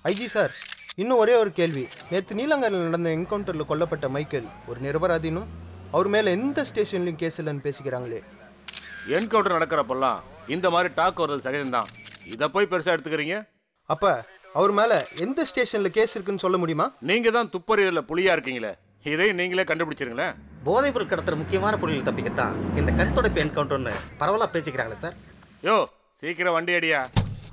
IG sir, இன்னும் ஒரே ஒரு கேள்வி. நேற்று நீலங்கரில் நடந்த என்கவுண்டரில் கொல்லப்பட்ட மைக்கேல் ஒரு நிரபராதினும் அவர் மேலே எந்த ஸ்டேஷன்லையும் கேஸ் இல்லைன்னு பேசிக்கிறாங்களே. என்கவுண்டர் நடக்கிறப்பெல்லாம் இந்த மாதிரி டாக் வர்றது சகஜம்தான். இதை போய் பெருசாக எடுத்துக்கிறீங்க. அப்போ அவர் மேலே எந்த ஸ்டேஷனில் கேஸ் இருக்குன்னு சொல்ல முடியுமா? நீங்கள் தான் துப்பறியில் புலியாக இருக்கீங்களே, இதையும் நீங்களே கண்டுபிடிச்சிருங்களேன். போதைப்பொருள் கடத்துற முக்கியமான பொருள்கள் தப்பிக்கத்தான் இந்த கண் தொடப்பு என்கவுண்டர்னு பரவலாக பேசிக்கிறாங்களே சார். யோ சீக்கிரம் வண்டி அடியா,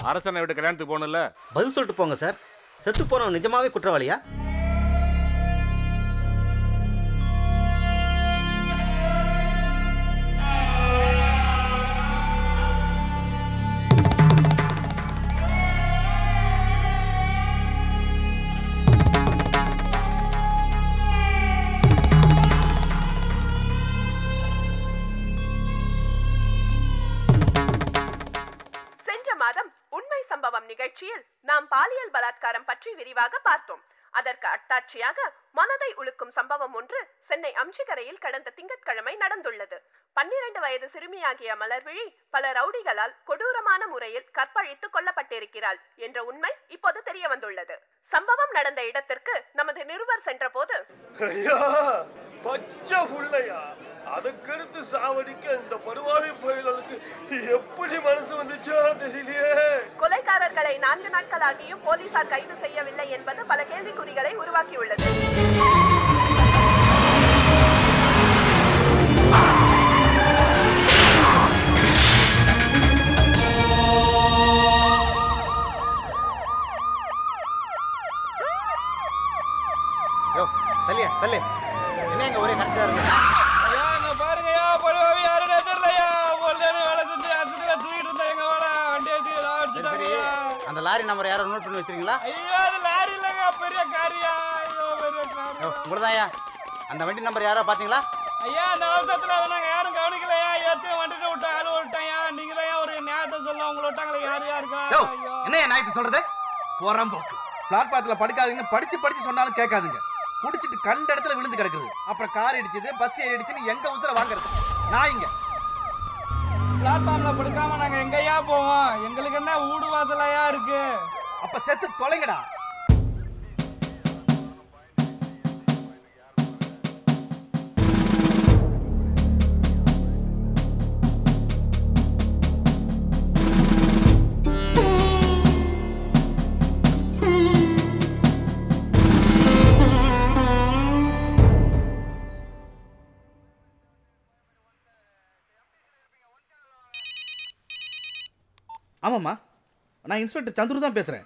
அரசனை விட்டு கல்யாணத்துக்கு போகணும்ல. பதில் சொல்லிட்டு போங்க சார். செத்து போனவன் நிஜமாவே குற்றவாளியா? நிகழ்ச்சியில் நாம் பாலியல் பலாத்காரம் பற்றி விரிவாக பார்த்தோம். அதற்கு அட்டாட்சியாக மனதை உலுக்கும் சம்பவம் ஒன்று சென்னை அம்சிக்கரையில் கடந்த திங்கட்கிழமை நடந்துள்ளது. 12 வயது சிறுமியாகிய மலர்விழி பல ரவுடிகளால் கொடூரமான முறையில் கற்பழித்து கொல்லப்பட்டிருக்கிறாள் என்ற உண்மை இப்போது தெரிய வந்துள்ளது. சம்பவம் நடந்த இடத்திற்கு நமது நிருபர் சென்ற போது, அதுக்கடுத்து சாவடிக்க இந்த பருவாவி பயலுக்கு எப்படி மனசு வந்துச்சோ தெரியலையே. கொலைகாரர்களை 4 நாட்களாகியும் போலீசார் கைது செய்யவில்லை என்பது பல கேள்விக்குறிகளை உருவாக்கியுள்ளது. என்ன எங்க ஒரே கரெக்டா இருக்கு? பாருங்கயா, படுவாவி யாருன்னு தெரியலையா. வேலை செஞ்சு அசத்துல தூக்கிட்டு இருந்தா எங்க வேலை வண்டியை தூக்கி அந்த லாரி நம்பர் யாரும் நோட் பண்ணி வச்சிருக்கீங்களா? ஐயோ அது லாரி இல்லைங்க, பெரிய காரியா. ஐயோ பெரிய காரியா. உங்களதாயா அந்த வண்டி நம்பர் யாரோ பாத்தீங்களா? ஐயா அந்த அவசரத்துல அதை நாங்க யாரும் கவனிக்கலையா. ஏத்து வண்டிட்டு விட்டா ஆளு விட்டாயா. நீங்க தான் ஒரு நியாயத்தை சொல்ல. உங்களை விட்டாங்களே யார் யாருக்கா? என்ன நியாயத்தை சொல்றது? போறம்போக்கு. பிளாட் பாத்துல படுக்காதீங்கன்னு படிச்சு சொன்னாலும் கேட்காதுங்க. குடிச்சிட்டு கண்ட இடத்துல விழுந்து கிடக்குறது. அப்புறம் கார் இடிச்சது, பஸ் ஏறி அடிச்சுன்னு எங்க உசுர வாங்குறது? நான் இங்க பிளாட்ஃபார்ம்ல படுக்காம நாங்க எங்கயா போவோம்? எங்களுக்கு என்ன ஊடு வாசலையா இருக்கு? அப்ப செத்து தொலைங்கடா. ஆமாம்மா, நான் இன்ஸ்பெக்டர் சந்துரு தான் பேசுகிறேன்.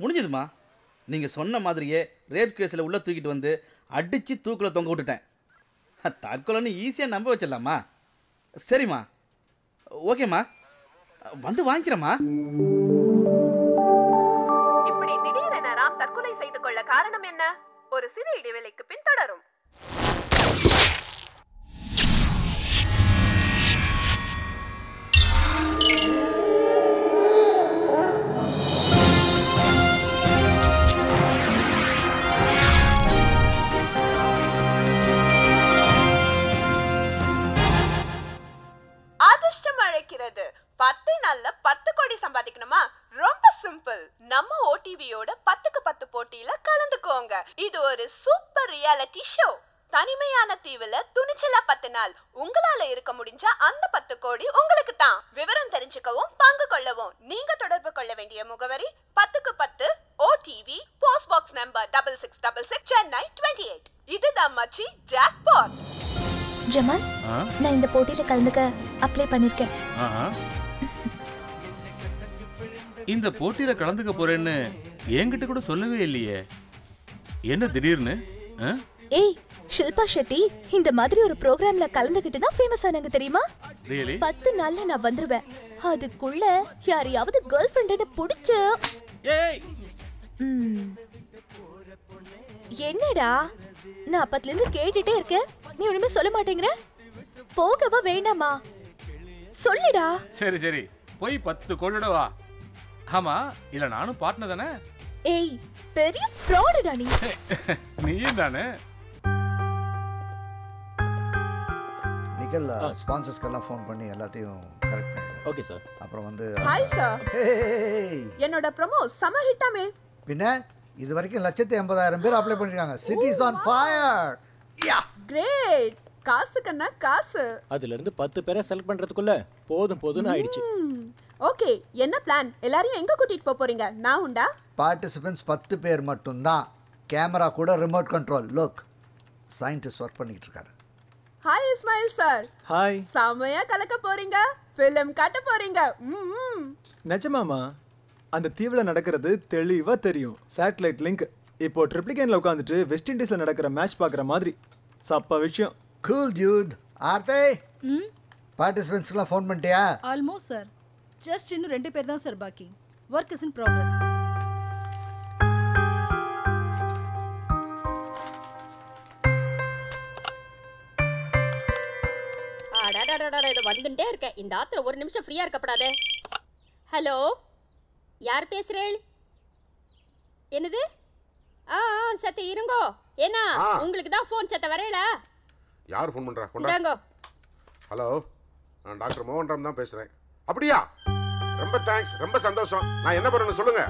முடிஞ்சதுமா, நீங்கள் சொன்ன மாதிரியே ரேப் கேஸில் உள்ளே தூக்கிட்டு வந்து அடித்து தூக்கில் தொங்க விட்டுட்டேன். தற்கொலைன்னு ஈஸியாக நம்ப வச்சிடலாமா? சரிம்மா, ஓகேம்மா, வந்து வாங்கிக்கிறேம்மா. இப்படி திடீரென ராம் தற்கொலை செய்து கொள்ள காரணம் என்ன? ஒரு சிறு இடைவேளைக்கு பின் தொடரும். அதிர்ஷ்டம் அழைக்கிறது. 10 நாள்ல 10 கோடி சம்பாதிக்கணுமா? ரொம்ப சிம்பிள். நம்ம ஓடிவியோட 10க்கு 10 போட்டியில கலந்துக்கோங்க. இது ஒரு சூப்பர் ரியாலிட்டி ஷோ. தனிமையான தீவுல துணிச்சலா 10 நாள் உங்களால இருக்க முடிஞ்சா அந்த 10 கோடி உங்களுக்கு தான். விவரம் தெரிஞ்சுக்கவும் பங்கு கொள்ளவும் நீங்க தொடர்பு கொள்ள வேண்டிய முகவரி 10க்கு 10 OTV, post box number 6666, Chennai 28. இதுதான் மச்சி ஜாக்பாட். ஜமால், நான் இந்த போட்டியில கலந்துக்க அப்ளை பண்ணிருக்கேன். இந்த போட்டியில கலந்துக்க போறேன்னு என்கிட்ட கூட சொல்லவே இல்லையே. என்ன திடீர்னு? ஏய், ஷில்பா ஷெட்டி இந்த மாதிரி ஒரு ப்ரோக்ராம்ல கலந்துக்கிட்டு தான் ஃபேமஸ் ஆனாங்க தெரியுமா? 10 நாள்ல நான் வந்துருவேன். அதுக்குள்ள யாரையாவது கேர்ள் ஃப்ரெண்ட்னு புடிச்சு. என்னடா நான் அப்பத்துல இருந்து கேட்டுட்டே இருக்கேன், நீ ஒண்ணுமே சொல்ல மாட்டேங்கிற. போகவா வேண்டாமா? சொல்லுடா. சரி சரி, போய் 10 கோடியோட வா. ஆமா, இல்ல நானும் பார்ட்னர் தானே. ஏய், பெரிய ஃப்ராடுடா நீ. நீயும் தானே. நிகல் ஸ்பான்சர்ஸ்க்கெல்லாம் ஃபோன் பண்ணி எல்லாத்தையும் கரெக்ட் பண்ணிடு. Okay sir. அப்புறம் வந்து ஹாய் சார், என்னோட ப்ரோமோ செம ஹிட்டாமே. பின்ன இது வரைக்கும் 180,000 பேர் அப்ளை பண்ணிருக்காங்க. Cities on fire. Yeah great. காசுக்கன்னா காசு. அதுல இருந்து 10 பேரை செலக்ட் பண்றதுக்குள்ள போதும்னு ஆயிடுச்சு. ஓகே, என்ன பிளான்? எல்லாரையும் எங்க கூட்டிட்டு போறீங்க? நான் உண்டா? பார்ட்டிசிபென்ட்ஸ் 10 பேர் மட்டும்தான். கேமரா கூட remote control. Look, scientist work பண்ணிட்டு இருக்காரு. Hi Ismail sir. ஹாய். செமையா கலக்க போறீங்க. ஃபிலிம் காட்ட போறீங்க. நிஜமாமா? அந்த தீவுல நடக்கிறது தெளிவா தெரியும். Satellite link. இப்போ ட்ரிப்ளிகேன்ல உட்காந்துட்டு வெஸ்ட் இண்டீஸ்ல நடக்கிற மேட்ச் பார்க்குற மாதிரி. சப்பா விஷயம். Cool dude. ஆர்த்தே, பார்ட்டிசிபென்ட்ஸ்க்குலாம் ஃபோன் பண்ணிட்டியா? Almost sir. ஜஸ்ட் இன்னும் 2 பேர் தான் சார் பாக்கி. Work is in progress. இது வந்துட்டே இருக்கேன். இந்த ஆத்துல ஒரு நிமிஷம் ஃப்ரீயா இருக்கப்படாதே. ஹலோ, யார் பேசுறேன்? என்னது? சத்து இருங்கோ. என்ன உங்களுக்கு தான் ஃபோன் சத்த வரேல? யார் ஃபோன் பண்றா? கொண்டாங்க. ஹலோ, நான் டாக்டர் மோகன்ராம் தான் பேசுறேன். அப்படியா? ரொம்ப தேங்க்ஸ், ரொம்ப சந்தோஷம். நான் என்ன பண்ணணும் சொல்லுங்க.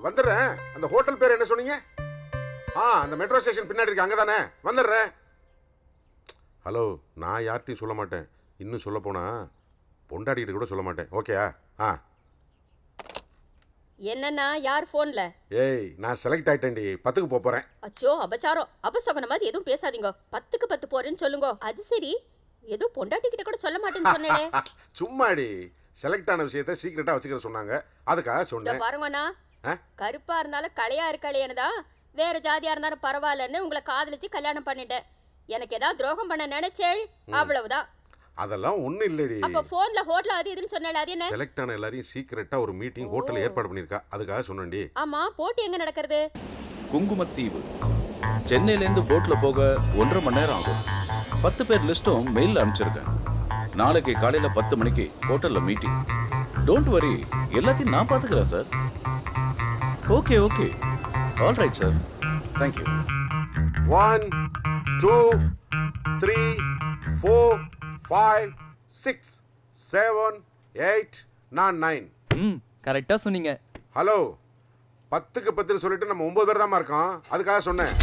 வந்துடுறேன். அந்த ஹோட்டல் பேர் என்ன சொன்னீங்க? அந்த மெட்ரோ ஸ்டேஷன் பின்னாடி இருக்கு, அங்கே தானே? வந்துடுறேன். ஹலோ, நான் யார்கிட்டையும் சொல்ல மாட்டேன். இன்னும் சொல்ல போனா பொண்டாடிக்கிட்ட கூட சொல்ல மாட்டேன். ஓகேயா? என்னன்னா யார் ஃபோன்ல? ஏய், நான் செலக்ட் ஆயிட்டேன்டி. 10க்கு போறேன். அச்சோ, அபச்சாரம். அபசகுன மாதிரி எதுவும் பேசாதீங்க. 10க்கு 10 போறேன்னு சொல்லுங்க. அது சரி, ஏதோ பொண்டாட்டி கிட்ட கூட சொல்ல மாட்டேன்னு சொன்னேனே. சும்மாடி, செலக்ட் ஆன விஷயத்தை சீக்கிரட்டா வச்சுக்கிற சொன்னாங்க, அதுக்காக சொன்னேன். பாருங்கண்ணா, கருப்பா இருந்தாலும் கலையா இருக்கலையேன்னு தான் வேற ஜாதியா இருந்தாலும் பரவாயில்லன்னு உங்களை காதலிச்சு கல்யாணம் பண்ணிட்டேன். எனக்கு ஏதாவது துரோகம் பண்ண நினைச்சேள், அவ்வளவுதான். அதெல்லாம் ஒண்ணு இல்லடி. அப்ப போன்ல ஹோட்டல் அது இதுன்னு சொன்னல, அது என்ன? செலக்ட் ஆன எல்லாரையும் சீக்கிரட்டா ஒரு மீட்டிங் ஹோட்டல்ல ஏற்பாடு பண்ணிருக்கா, அதுக்காக சொன்னேன்டி. ஆமா, போட்டி எங்க நடக்கிறது? குங்குமத்தீவு. சென்னையில இருந்து போட்ல போக 1.5 மணி நேரம் ஆகும். 10 பேர் லிஸ்டும் மெயில்ல அனுப்பிச்சிருக்கேன். நாளைக்கு காலையில 10 மணிக்கு ஹோட்டல்ல மீட்டிங். டோன்ட் வரி, எல்லாத்தையும் நான் பாத்துக்கிறேன் sir. Okay okay, all right sir, thank you. 1 2 3 4 5 6 7 8 9. கரெக்டா சொன்னீங்க. ஹலோ, 10க்கு 10 சொல்லிட்டு நம்ம 9 பேர் தான் இருக்கோம், அதுக்காக சொன்னேன்.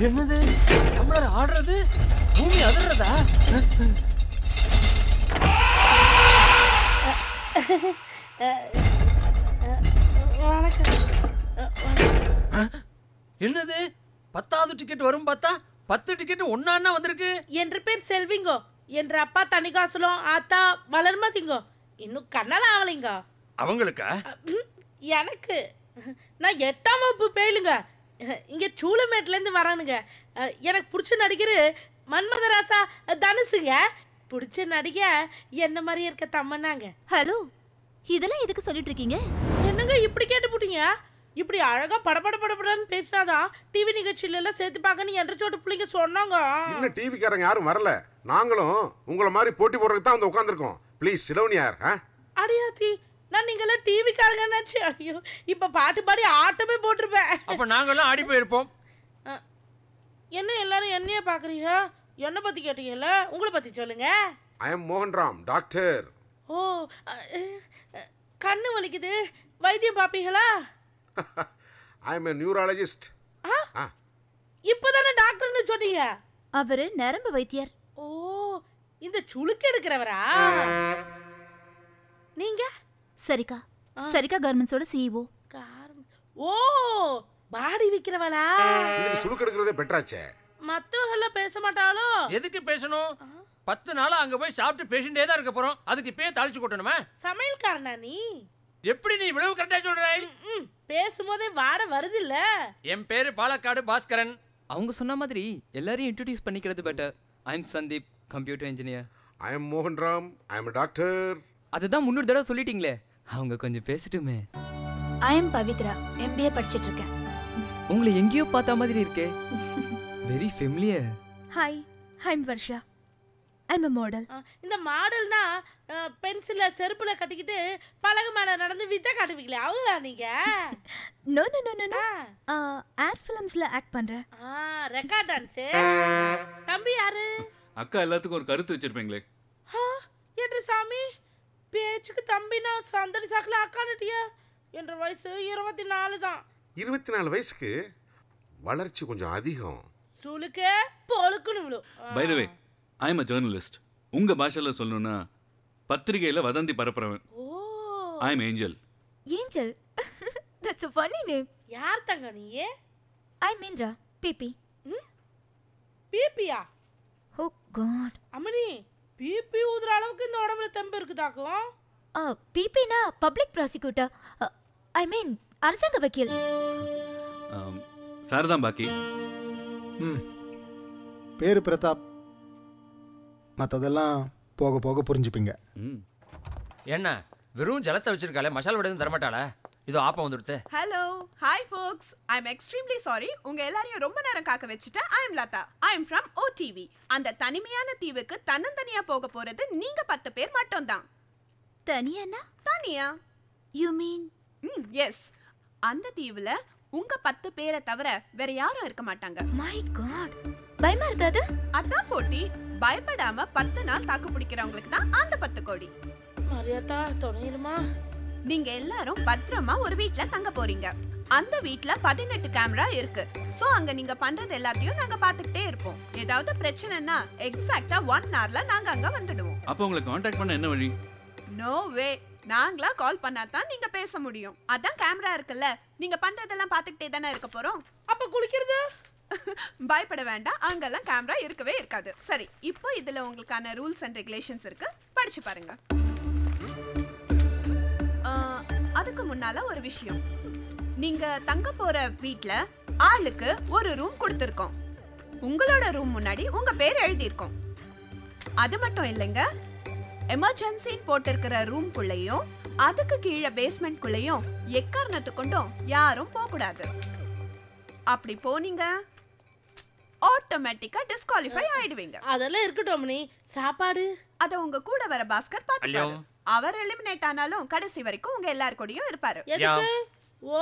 என்னது? டம்ளர் ஆடுறது, பூமி அதிர்றதா? என்னது? 10வது டிக்கெட் வரும் பார்த்தா 10 டிக்கெட் ஒன்னா வந்திருக்கு. என்ற பேர் செல்விங்கோ. என்ற அப்பா தனிகாசலம், ஆத்தா வளர்மதிங்கோ. இன்னும் கண்ணால ஆகலைங்க. அவங்களுக்கா? எனக்கு. நான் 8ஆம் வகுப்பு பேலுங்க. இங்க சூளமேட்ல இருந்து வரானுங்க. எனக்கு பிடிச்ச நடிகர் மன்மதராசா தனுசுங்க. பிடிச்ச நடிக என்ன மாதிரி இருக்க தம்மனாங்க. ஹலோ, இதெல்லாம் எதுக்கு சொல்லிட்டு இருக்கீங்க? என்னங்க இப்படி கேட்டு போட்டீங்க? இப்படி அழகா படபடன்னு பேசினாதான் டிவி நிகழ்ச்சியில எல்லாம் சேர்த்து பார்க்கணும் என்ற சோட்டு பிள்ளைங்க சொன்னாங்க. இன்னும் டிவிக்காரங்க யாரும் வரல. நாங்களும் உங்களை மாதிரி போட்டி போடுறதுக்கு தான் வந்து உட்காந்துருக்கோம். ப்ளீஸ் சிட் டவுன் யார். அடியாத்தி, நான் நீங்களாம் டிவிக்காரங்க நினைச்சு. ஐயோ, இப்ப பாட்டு பாடி ஆட்டமே போட்டிருப்பேன். அப்ப நாங்கெல்லாம் ஆடி போயிருப்போம். என்ன எல்லாரும் என்னைய பாக்குறீங்க? என்ன பத்தி கேட்டீங்கல்ல, உங்களை பத்தி சொல்லுங்க. I am Mohanram, doctor. Oh, கண்ணு வலிக்குது, வைத்தியம் பாப்பீங்களா? I am a neurologist. இப்பதானே டாக்டர்னு சொன்னீங்க. அவரு நரம்பு வைத்தியர். ஓ, இந்த சுளுக்கு எடுக்கிறவரா? நீங்க? சரிகா கார்மெண்ட்ஸோட சிஇஓ. ஓ, பாடி விக்கிறவளா? இதுக்கு சுளுக்கு எடுக்கிறதே பெட்டராச்சே. மத்தவங்க எல்லாம் பேச மாட்டாளோ? எதுக்கு பேசணும்? 10 நாளா அங்க போய் சாப்பிட்டு பேசிட்டே தான் இருக்க போறோம். அதுக்கு இப்பயே தாளிச்சு கொட்டணுமா? சமையல்காரனா நீ? எப்படி நீ இவ்வளவு கரெக்டா சொல்றாய்? பேசும்போதே வாட வருது இல்ல? என் பேரு பாலக்காடு பாஸ்கரன். அவங்க சொன்ன மாதிரி எல்லாரையும் இன்ட்ரோடியூஸ் பண்ணிக்கிறது better. I am Sandeep, computer engineer. I am Mohanram, I am doctor. அதுதான் 300 தடவை சொல்லிட்டீங்களே, அவங்க கொஞ்சம் பேசிட்டுமே. ஐ எம் பவித்ரா, MBA படிச்சிட்டு இருக்கேன். உங்களை எங்கேயோ பார்த்த மாதிரி இருக்கே. Very familiar. Hi, I am Varsha. I am a model. இந்த மாடல்னா பென்சில செருப்புல கட்டிக்கிட்டு பலகை மேல நடந்து வித்த காட்டுவீங்களே, அவங்களா நீங்க? No no no no. Ad ஃபிலிம்ஸ்ல ஆக்ட் பண்றேன். Record dance. தம்பி யாரு? அக்கா எல்லாத்துக்கும் ஒரு கருத்து வச்சிருப்பீங்களே. என்று சாமி, பேச்சுக்கு தம்பினா சந்தடி சாக்குல அக்கானுட்டியா? என்ற வயசு 24 தான். 24 வயசுக்கு வளர்ச்சி கொஞ்சம் அதிகம். சுளுக்கே பொழுக்குன்னு விழும். By the way I am a journalist. உங்க பாஷையில சொல்லணும்னா பத்திரிகையில வதந்தி பரப்புறவன். I am Angel. Angel? That's a funny name. யார் தங்க நீ? I am Indira. பிபி. பிபியா? Oh God. அம்மனி பிபி ஊதுற அளவுக்கு இந்த உடம்புல தெம்பு இருக்குதாக்கும்? பிபினா பப்ளிக் ப்ராசிக்யூட்டர். ஐ மீன் அரசாங்க வக்கீல். சார் தான் பாக்கி. பேரு பிரதாப். மற்றதெல்லாம் போக போக புரிஞ்சுப்பீங்க. என்ன வெறும் ஜலத்தை வச்சிருக்காளே, மசாலா வடை தரமாட்டாளா? இதோ ஆப்பம் வந்துடுது. Hello hi folks, I am extremely sorry உங்க எல்லாரையும் ரொம்ப நேரம் காக்க வச்சுட்டேன். I am Latha. I am from OTV. அந்த தனிமையான தீவுக்கு தன்னந்தனியா போக போறது நீங்க 10 பேர் மட்டும் தான். தனியானா? தனியா? You mean? எஸ். அந்த தீவுல உங்க 10 பேரை தவிர வேற யாரும் இருக்க மாட்டாங்க. மை காட், பயமா இருக்காது? அதான் போட்டி. பயப்படாம 10 நாள் தாக்கு பிடிக்கிறவங்களுக்கு தான் அந்த 10 கோடி. மரியாதா துணையிருமா? நீங்க எல்லாரும் பத்திரமா ஒரு வீட்ல தங்க போறீங்க. அந்த வீட்ல 18 கேமரா இருக்கு. சோ அங்க நீங்க பண்றது எல்லாத்தையும் நாங்க பாத்துக்கிட்டே இருப்போம். ஏதாவது பிரச்சனைனா எக்ஸாக்ட்டா 1 hourல நாங்க அங்க வந்துடுவோம். அப்ப உங்களை கான்டாக்ட் பண்ண என்ன வழி? No way. நாங்களா கால் பண்ணா தான் நீங்க பேச முடியும். அதான் கேமரா இருக்குல்ல, நீங்க பண்றதெல்லாம் பாத்துக்கிட்டே தானே இருக்க போறோம். அப்ப குளிக்கிறது? பயப்பட வேண்டாம், அங்கெல்லாம் கேமரா இருக்கவே இருக்காது. சரி, இப்போ இதுல உங்களுக்கான ரூல்ஸ் அண்ட் ரெகுலேஷன்ஸ் இருக்கு, படிச்சு பாருங்க. அதுக்கு முன்னால ஒரு விஷயம், நீங்க தங்க போற வீட்ல ஆளுக்கு ஒரு ரூம் கொடுத்திருக்கோம். உங்களோட ரூம் முன்னாடி உங்க பேர் எழுதியிருக்கோம். அது மட்டும் இல்லைங்க, எமர்ஜென்சின்னு போட்டிருக்கிற ரூம்குள்ளேயும் அதுக்கு கீழே பேஸ்மெண்ட்குள்ளேயும் எக்காரணத்து கொண்டும் யாரும் போக கூடாது. அப்படி போனீங்க ஆட்டோமேட்டிக்கா டிஸ்குவாலிஃபை ஆயிடுவீங்க. அதெல்லாம் இருக்கட்டும். நீ சாப்பாடு அத உங்க கூட வர பாஸ்கர் பாத்துப்பாரு. அவர் எலிமினேட் ஆனாலும் கடைசி வரைக்கும் உங்க எல்லார் கூடயும் இருப்பாரு. எதுக்கு? ஓ,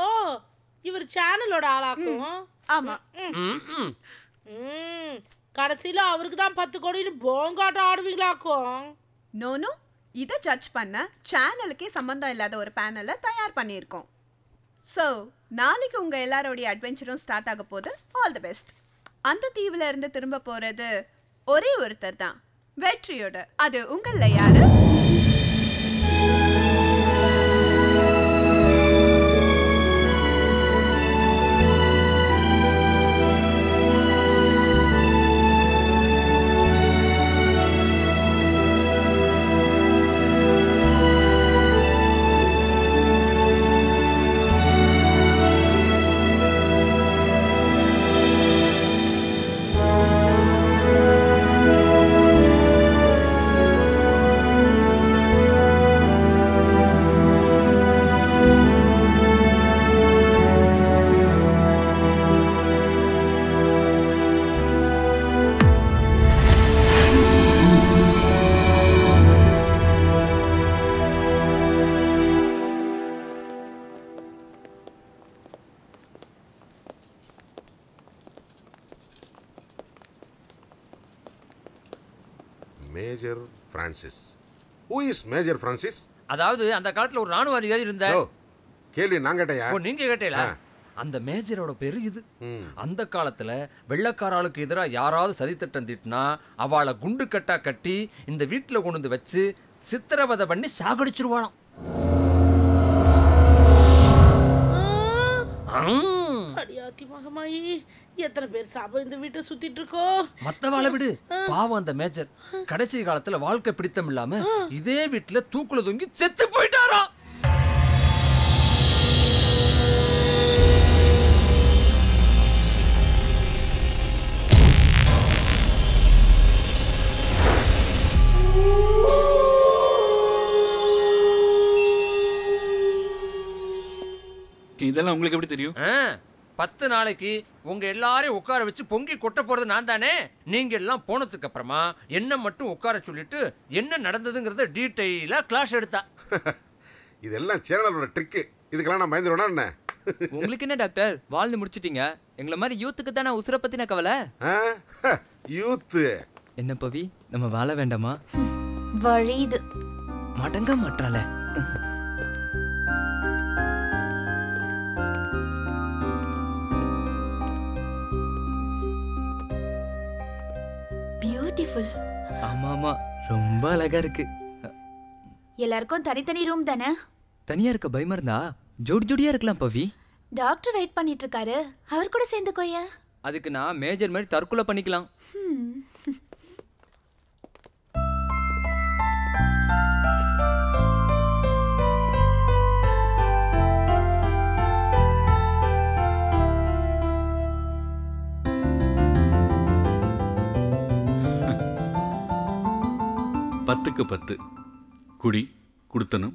இவர் சேனலோட ஆளாக்கும். ஆமா. கடைசியில அவருக்கு தான் 10 கோடின்னு போங்காட்டம் ஆடுவீங்களாக்கும். நோனோ, இதை ஜட்ஜ் பண்ண சேனலுக்கே சம்பந்தம் இல்லாத ஒரு பேனலை தயார் பண்ணியிருக்கோம். ஸோ நாளைக்கு உங்க எல்லாரோடைய அட்வென்ச்சரும் ஸ்டார்ட் ஆக போகுது. All the best. அந்த தீவுல இருந்து திரும்ப போறது ஒரே ஒருத்தர் தான், வெற்றியோட. அது உங்கள யாரு? Major Francis. Who is major Francis? அதாவது அந்த காலத்துல ஒரு ராணுவ அதிகாரி இருந்தார். கேள்வி நான் கேட்டையா? ஓ, நீங்க கேட்டீங்களா? அந்த மேஜரோட பேரு இது. அந்த காலத்துல வெள்ளக்காராளுக்கு எதிராக யாராவது சதித்திட்டம் தீட்டினா அவளை குண்டு கட்டா கட்டி இந்த வீட்டுல கொண்டு வந்து வச்சு சித்திரவதை பண்ணி சாகடிச்சிருவாளாம். அடியாத்தி மகமாயி, எத்தனை பேர் சாபம் இந்த வீட்டை சுத்திட்டு இருக்கோ. மத்தவாளை விடு, பாவம் அந்த மேஜர் கடைசி காலத்துல வாழ்க்கை பிடித்தம் இல்லாம இதே வீட்டுல தூக்குல தொங்கி செத்து போயிட்டாராம். இதெல்லாம் உங்களுக்கு எப்படி தெரியும்? 10 நாளைக்கு உங்க எல்லாரையும் உட்கார வச்சு பொங்கி கொட்ட போறது நான் தானே. நீங்க எல்லாம் போனதுக்கு அப்புறமா என்ன மட்டும் உட்கார சொல்லிட்டு என்ன நடந்ததுங்கிறத டீட்டெயிலா கிளாஸ் எடுத்தா. இதெல்லாம் சேனலோட ட்ரிக். இதுக்கெல்லாம் நான் பயந்துருவேனா என்ன? உங்களுக்கு என்ன டாக்டர், வாழ்ந்து முடிச்சிட்டீங்க. எங்களை மாதிரி யூத்துக்கு தானே உசுரை பத்தின கவலை. யூத் என்ன பவி, நம்ம வாழ வேண்டாமா? வழிது மடங்க மாட்டாள. பியூட்டிஃபுல். ஆமா ஆமா ரொம்ப அழகா இருக்கு. எல்லாருக்கும் தனித்தனி ரூம் தானே? தனியா இருக்க பயமா இருந்தா ஜோடி ஜோடியா இருக்கலாம் பவி. டாக்டர் வெயிட் பண்ணிட்டு இருக்காரு, அவர் கூட சேர்ந்துக்கோயா. அதுக்கு நான் மேஜர் மாதிரி தற்கொலை பண்ணிக்கலாம். பத்துக்கு 10 குடி குடுத்தனம்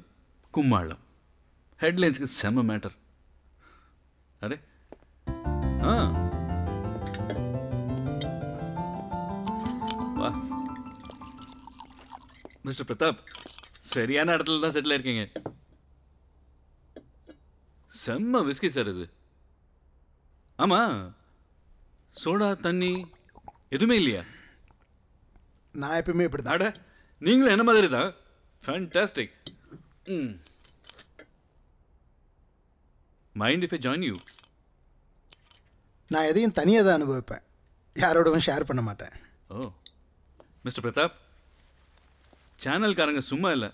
கும்மாளம் ஹெட்லைன்ஸ்க்கு செம்ம மேட்டர். அரே வா மிஸ்டர் பிரதாப், சரியான இடத்துல தான் செட்டில் இருக்கீங்க. செம்ம விஸ்கி சார் இது. ஆமா, சோடா தண்ணி எதுவுமே இல்லையா? நான் எப்பவுமே இப்படி தான். அட நீங்களும் என்ன மாதிரி தான். Fantastic. Mind if I join you? நான் எதையும் தனியாக தான் அனுபவிப்பேன், யாரோடவும் ஷேர் பண்ண மாட்டேன். ஓ மிஸ்டர் பிரதாப், சேனல்காரங்க சும்மா இல்லை,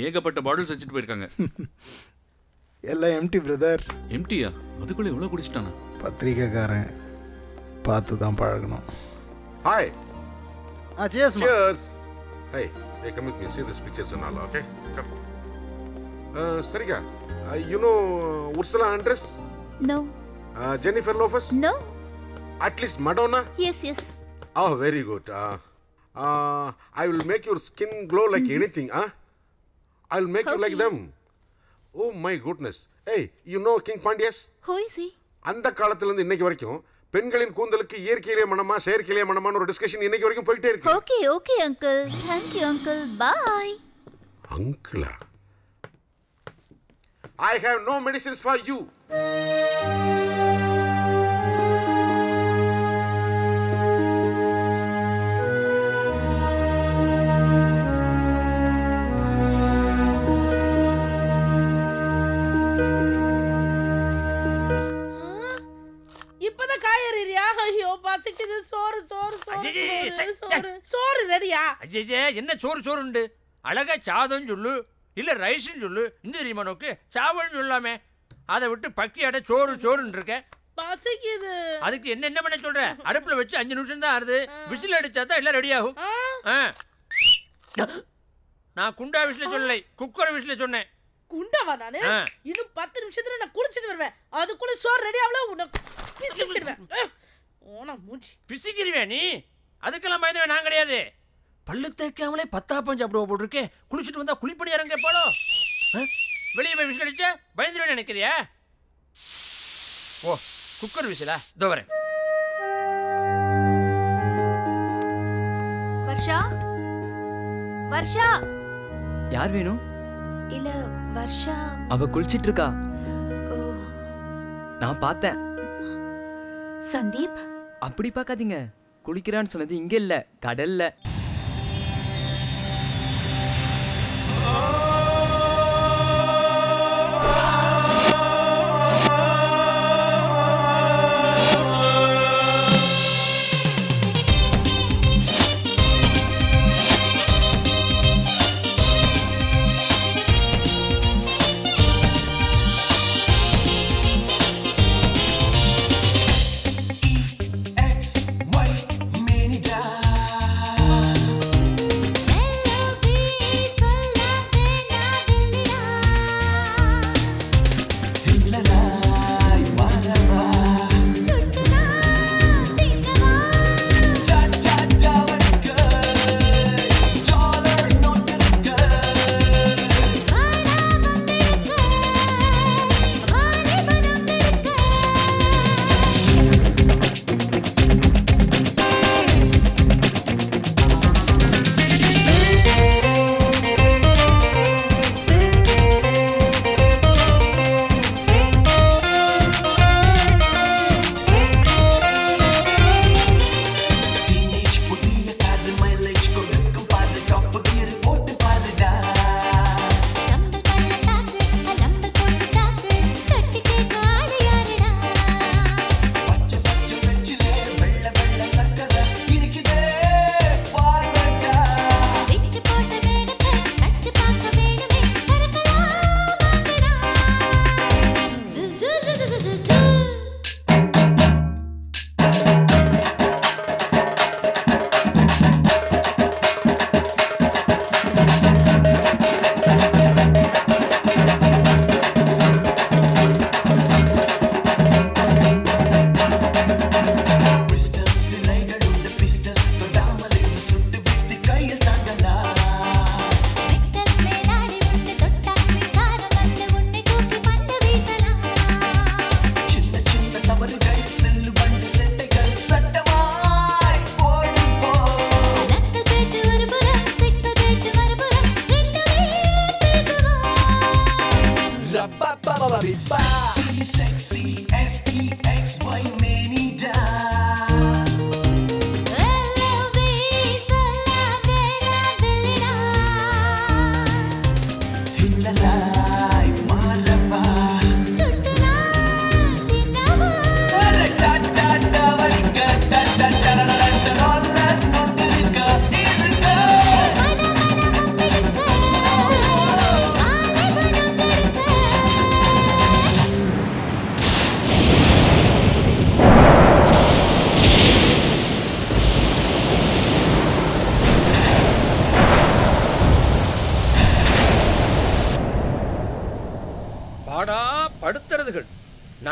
ஏகப்பட்ட பாட்டில்ஸ் வச்சுட்டு போயிருக்காங்க. எல்லாம் எம்டி பிரதர். எம்டியா? அதுக்குள்ளே எவ்வளோ குடிச்சிட்டானா? பத்திரிக்கைக்காரன் பார்த்து தான் பழகணும். Hi. Cheers. Cheers. Hey, come with me. See these pictures and all, okay? Come. Sarika, you know Ursula Andress? No. Jennifer Lopez? No. At least Madonna? Yes, yes. Oh, very good. I will make your skin glow like anything, huh? I will make you like them. Oh my goodness. Hey, you know King Pandyas? Who is he? அந்த காலத்துல இருந்து இன்னைக்கு வரைக்கும் பெண்களின் கூந்தலுக்கு இயற்கையிலே மனமா செயற்கையிலே மனமான ஒரு டிஸ்கஷன் இன்னைக்கு வரைக்கும் போயிட்டே இருக்கு. Okay, okay, uncle. Thank you, uncle. Bye. Uncle, I have no medicines for you. இப்பதான் காயறியா? ஐயோ பசிக்குது. சோறு சோறு சோறு சோறு ரெடியா? ஐயே என்ன சோறு சோறுண்டு? அழகா சாதம் சொல்லு, இல்ல ரைஸ்ன்னு சொல்லு. இந்த தெரியுமா நோக்கு சாவல்னு சொல்லாமே. அதை விட்டு பக்கியாட சோறு சோறுன்னு இருக்க. பசிக்குது. அதுக்கு என்ன பண்ண சொல்ற? அடுப்புல வச்சு 5 நிமிஷம் தான் ஆறுது. விசில் அடிச்சா தான் எல்லாம் ரெடி ஆகும். நான் குண்டா விசில சொல்லலை, குக்கர் விசில சொன்னேன். குண்டாவா நானு? இன்னும் 10 நிமிஷத்துல நான் குளிச்சிட்டு வருவேன். அதுக்குள்ள சோறு ரெடி ஆவல. உனக்கு பிசிக்கிடுவேன். ஓனா மூஞ்சி பிசிக்கிடுவே நீ. அதுக்கெல்லாம் பயந்தவன் நான் கிடையாது. பல்லு தேய்க்காமலே 10 சாப்பிடுவ போட்டிருக்கே. குளிச்சுட்டு வந்தா குளிப்பணி இறங்க போலோ. வெளியே போய் விசில் அடிச்சா பயந்துருவேன் நினைக்கிறியா? ஓ குக்கர் விசிலா? இதோ வரேன். வர்ஷா, வர்ஷா. யார் வேணும்? இல்ல வர்ஷா. அவ குளிச்சிட்டு இருக்கா. நான் பார்த்தேன். சந்தீப், அப்படி பார்க்காதீங்க. குளிக்கிறான்னு சொன்னது இங்க இல்ல, கடல்ல. X, Y, mini die.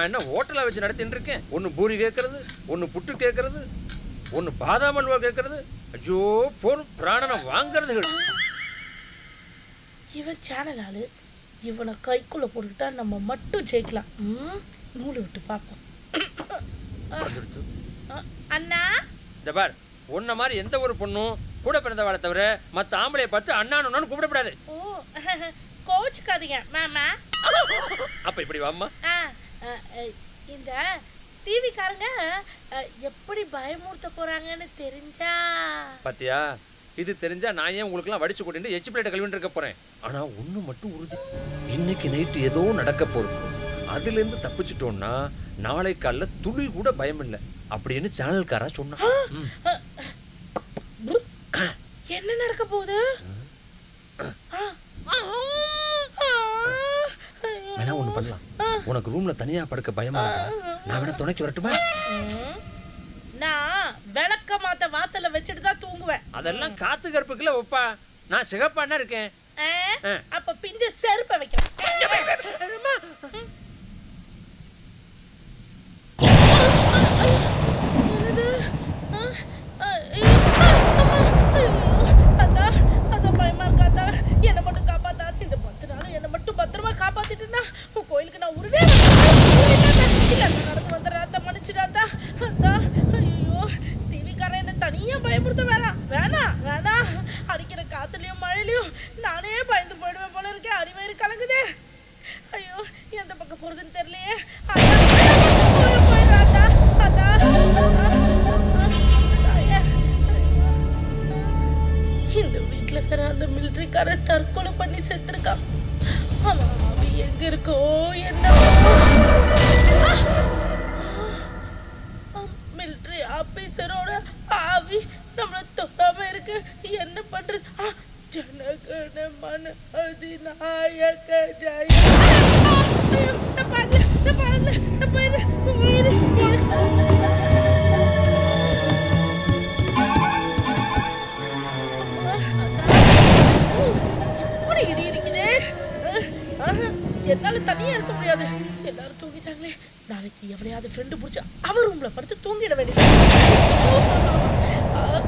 நான் என்ன ஹோட்டலா வச்சு நடத்திட்டு இருக்கேன்? ஒன்னு பூரி கேட்கறது, ஒன்னு புட்டு கேட்கறது, ஒன்னு பாதாம் அல்வா கேட்கறது. ஐயோ போன் பிராணனை வாங்குறது. இவன் சேனல் ஆளு, இவனை கைக்குள்ள போட்டுக்கிட்டா நம்ம மட்டும் ஜெயிக்கலாம். நூல் விட்டு பார்ப்போம். அண்ணா இந்த பார், உன்ன மாதிரி எந்த ஒரு பொண்ணும் கூட பிறந்தவாளை தவிர மற்ற ஆம்பளையை பார்த்து அண்ணான்னு கூப்பிடப்படாது. ஓ கோச்சுக்காதீங்க மாமா. அப்ப இப்படி வாம்மா. இந்த டிவிக்காரங்க எப்படி பயமுறுத்த போறாங்கன்னு தெரிஞ்சா பாத்தியா? இது தெரிஞ்சா நான் ஏன் உங்களுக்குலாம் வடிச்சு கொண்டு எச்சு பிளேட்டை கழுவிட்டு இருக்க போறேன். ஆனா ஒண்ணு மட்டும் உறுதி, இன்னைக்கு நைட்டு ஏதோ நடக்க போகுது. அதுல இருந்து தப்பிச்சிட்டோம்னா நாளை காலைல துளி கூட பயம் இல்லை அப்படின்னு சேனல்காரா சொன்னா. என்ன நடக்க போகுது? வேணா ஒண்ணு பண்ணலாம். உனக்கு ரூம்ல தனியா படுக்க பயமா இருக்கா? நான் வேணா துணைக்கு வரட்டுமா? நான் விளக்க மாத்த வாசல்ல வச்சுட்டு தான் தூங்குவேன். அதெல்லாம் காத்து கருப்புக்குள்ள ஒப்பா. நான் சிகப்பானா இருக்கேன். அப்ப பிஞ்ச செருப்ப வைக்கிறேன். பயமா இருக்காதா? என்ன மட்டும் காப்பாத்தா. இந்த 10 நாளும் என்ன மட்டும் பத்திரமா காப்பாத்திட்டுனா கோயிலுக்கு நான் உருடே நடந்து வந்துடுறாத்தா. மன்னிச்சுடாத்தா. ஐயோ டிவிக்காரன் என்ன தனியா பயமுறுத்த வேணாம். வேணாம் வேணாம். அடிக்கிற காத்துலயும் மழையிலயும் நானே பயந்து போயிடுவேன் போல இருக்கேன். அடிவயிறு கலங்குதே. ஐயோ எந்த பக்கம் போறதுன்னு தெரியலையே. போயிடுறாத்தா. அதா இந்த வீட்டுல வேற அந்த மிலிட்டரிக்காரன் தற்கொலை பண்ணி செத்துருக்கான். அவன் ஆவி எங்க இருக்கோ என்ன? மிலிட்டரி ஆபீசரோட ஆவி நம்மள தொடாம இருக்கு. என்ன பண்றது? ஜனகண மன அதிநாயக ஜெய. நான் பாடல. இடி இருக்குதே. என்னால தனியா இருக்க முடியாது. எல்லாரும் தூங்கிட்டாங்களே. நாளைக்கு எவளையாவது ஃப்ரெண்டு பிடிச்சா அவ ரூம்ல படுத்து தூங்கிட வேண்டியது.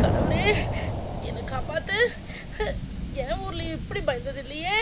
கடவுளே என்ன காப்பாத்து. என் ஊர்ல இப்படி பயந்தது இல்லையே.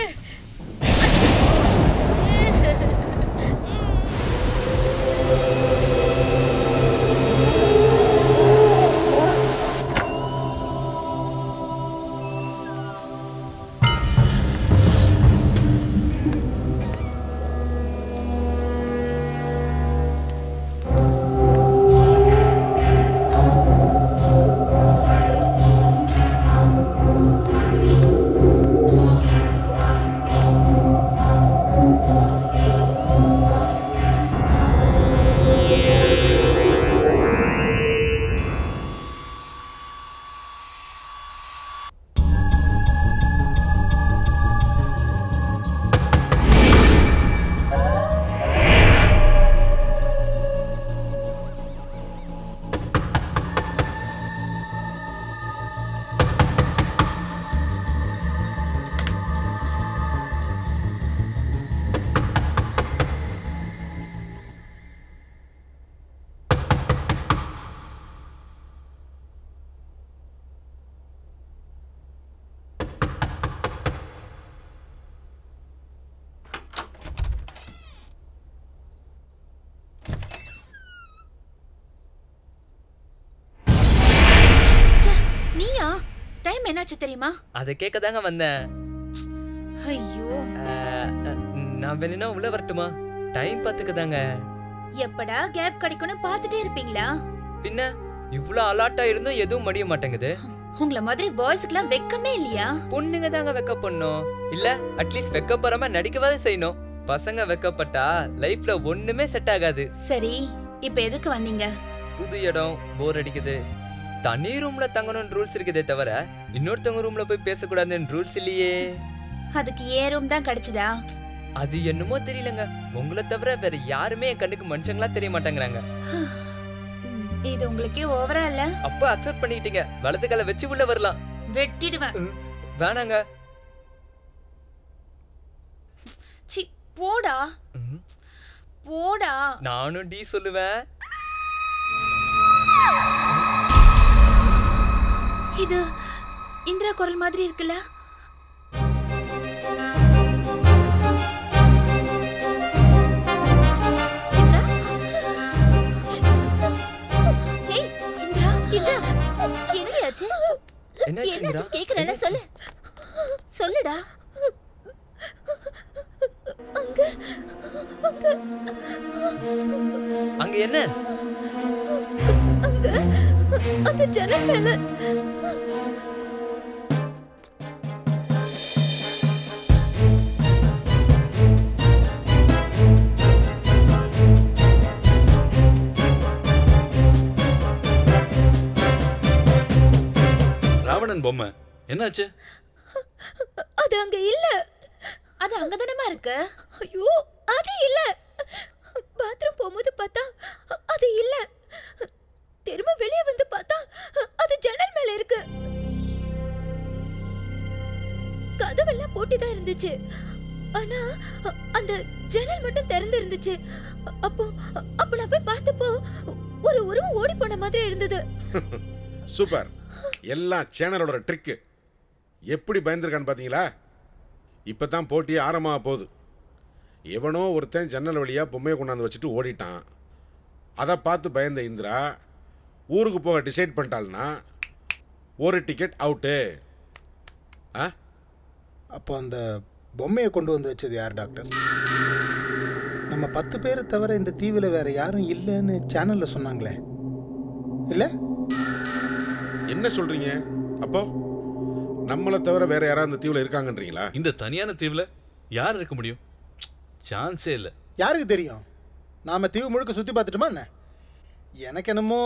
டைம் என்னாச்சு தெரியுமா? அதை கேட்க தாங்க வந்தேன். ஐயோ நான் வேணும்னா உள்ள வரட்டுமா? டைம் பார்த்துக்கதாங்க. எப்படா கேப் கிடைக்கும்னு பார்த்துட்டே இருப்பீங்களா? பின்ன இவ்ளோ அலர்ட்டா இருந்தும் எதுவும் முடிய மாட்டேங்குது. உங்கள மாதிரி பாய்ஸ்க்குலாம் வெக்கமே இல்லையா? பொண்ணுங்க தாங்க வெக்க பண்ணணும். இல்ல அட்லீஸ்ட் வெக்கப்பறமா நடிக்கவாது செய்யணும். பசங்க வெக்கப்பட்டா லைஃப்ல ஒண்ணுமே செட் ஆகாது. சரி இப்போ எதுக்கு வந்தீங்க? புது இடம், போர் அடிக்குது. தனி ரூம்ல தங்கணும்னு ரூல்ஸ் இருக்குதே தவிர இன்னொருத்தவங்க ரூம்ல போய் பேசக்கூடாதுன்னு ரூல்ஸ் இல்லையே. அதுக்கு ஏன் ரூம் தான் கிடைச்சதா? அது என்னமோ தெரியலங்க. உங்களை தவிர வேற யாருமே என் கண்ணுக்கு மனுஷங்களா தெரிய மாட்டேங்கிறாங்க. இது உங்களுக்கே ஓவரா இல்ல? அப்ப அக்செப்ட் பண்ணிட்டீங்க. வலது கால வச்சு உள்ள வரலாம். வெட்டிடுவேன். வேணாங்க. சி போடா. போடா. நானும் டி சொல்லுவேன். இது இந்திரா குரல் மாதிரி இருக்குல்ல? ஏய் இந்திரா, இந்திரா என்னையாச்சு? என்னாச்சு இந்திரா? கேக்குறல சொல்லு. சொல்லுடா. அங்க அங்க அங்க என்ன? அங்க அந்த ஜன்னல் மேல ராவணன் பொம்மை என்னாச்சு? அது அங்க இல்ல. அது அங்கதானமா இருக்கு. ஐயோ அது இல்ல. பாத்ரூம் போகும்போது பார்த்தா அது இல்ல. திரும்ப வெளியே வந்து பார்த்தா அது ஜன்னல் மேல இருக்கு. கதவெல்லாம் பூட்டிதான் இருந்துச்சு. ஆனா அந்த ஜன்னல் மட்டும் திறந்து இருந்துச்சு. அப்போ நான் போய் பார்த்தப்போ ஒரு உருவம் ஓடி போன மாதிரி இருந்தது. சூப்பர். எல்லாம் சேனலோட ட்ரிக்கு. எப்படி பயந்துருக்கான்னு பார்த்தீங்களா? இப்போ தான் போட்டி ஆரம்பமாக போகுது. எவனோ ஒருத்தன் ஜன்னல் வழியாக பொம்மையை கொண்டாந்து வச்சுட்டு ஓடிட்டான். அதை பார்த்து பயந்த இந்திரா ஊருக்கு போக டிசைட் பண்ணிட்டாள்னா ஒரு டிக்கெட் அவுட்டு. ஆ, அப்போ அந்த பொம்மையை கொண்டு வந்து வச்சது யார் டாக்டர்? நம்ம 10 பேரை தவிர இந்த தீவில் வேற யாரும் இல்லைன்னு சேனலில் சொன்னாங்களே, இல்லை? என்ன சொல்கிறீங்க? அப்போ நம்மளை தவிர வேற யாராவது இந்த தீவில் இருக்காங்கன்றீங்களா? இந்த தனியான தீவுல யார் இருக்க முடியும்? சான்ஸே இல்லை. யாருக்கு தெரியும்? நாம் தீவு முழுக்க சுற்றி பார்த்துட்டோமா என்ன? எனக்கு என்னமோ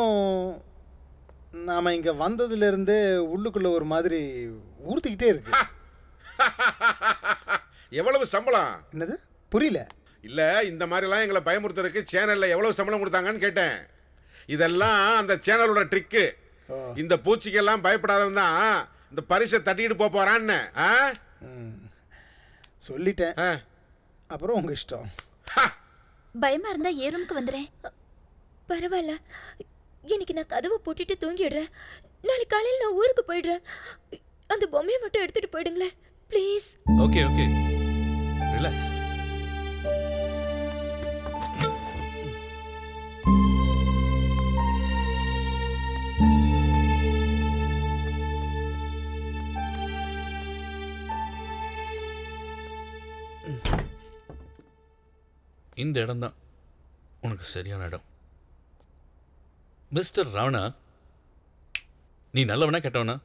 நாம் இங்கே வந்ததுலேருந்தே உள்ளுக்குள்ளே ஒரு மாதிரி ஊர்த்திக்கிட்டே இருக்கு. எவ்வளவு சம்பளம்? என்னது புரியல? இல்லை, இந்த மாதிரிலாம் எங்களை பயமுறுத்துறதுக்கு சேனலில் எவ்வளவு சம்பளம் கொடுத்தாங்கன்னு கேட்டேன். இதெல்லாம் அந்த சேனலோட ட்ரிக்கு. இந்த பூச்சிக்கெல்லாம் பயப்படாதவன் தான் இந்த பரிசை தட்டிட்டு போறான்னு சொல்லிட்டேன். அப்புறம் உங்க இஷ்டம். பயமா இருந்தா ஏ ரூமுக்கு வந்துறேன். பரவாயில்ல, இன்னைக்கு நான் கதவை போட்டுட்டு தூங்கிடுறேன். நாளைக்கு காலையில் நான் ஊருக்கு போயிடுறேன். அந்த பொம்மையை மட்டும் எடுத்துட்டு போயிடுங்களேன் ப்ளீஸ். Okay okay, relax. இந்த இடம்தான் உனக்கு சரியான இடம். மிஸ்டர் ராவணா, நீ நல்லவனா கெட்டவனா?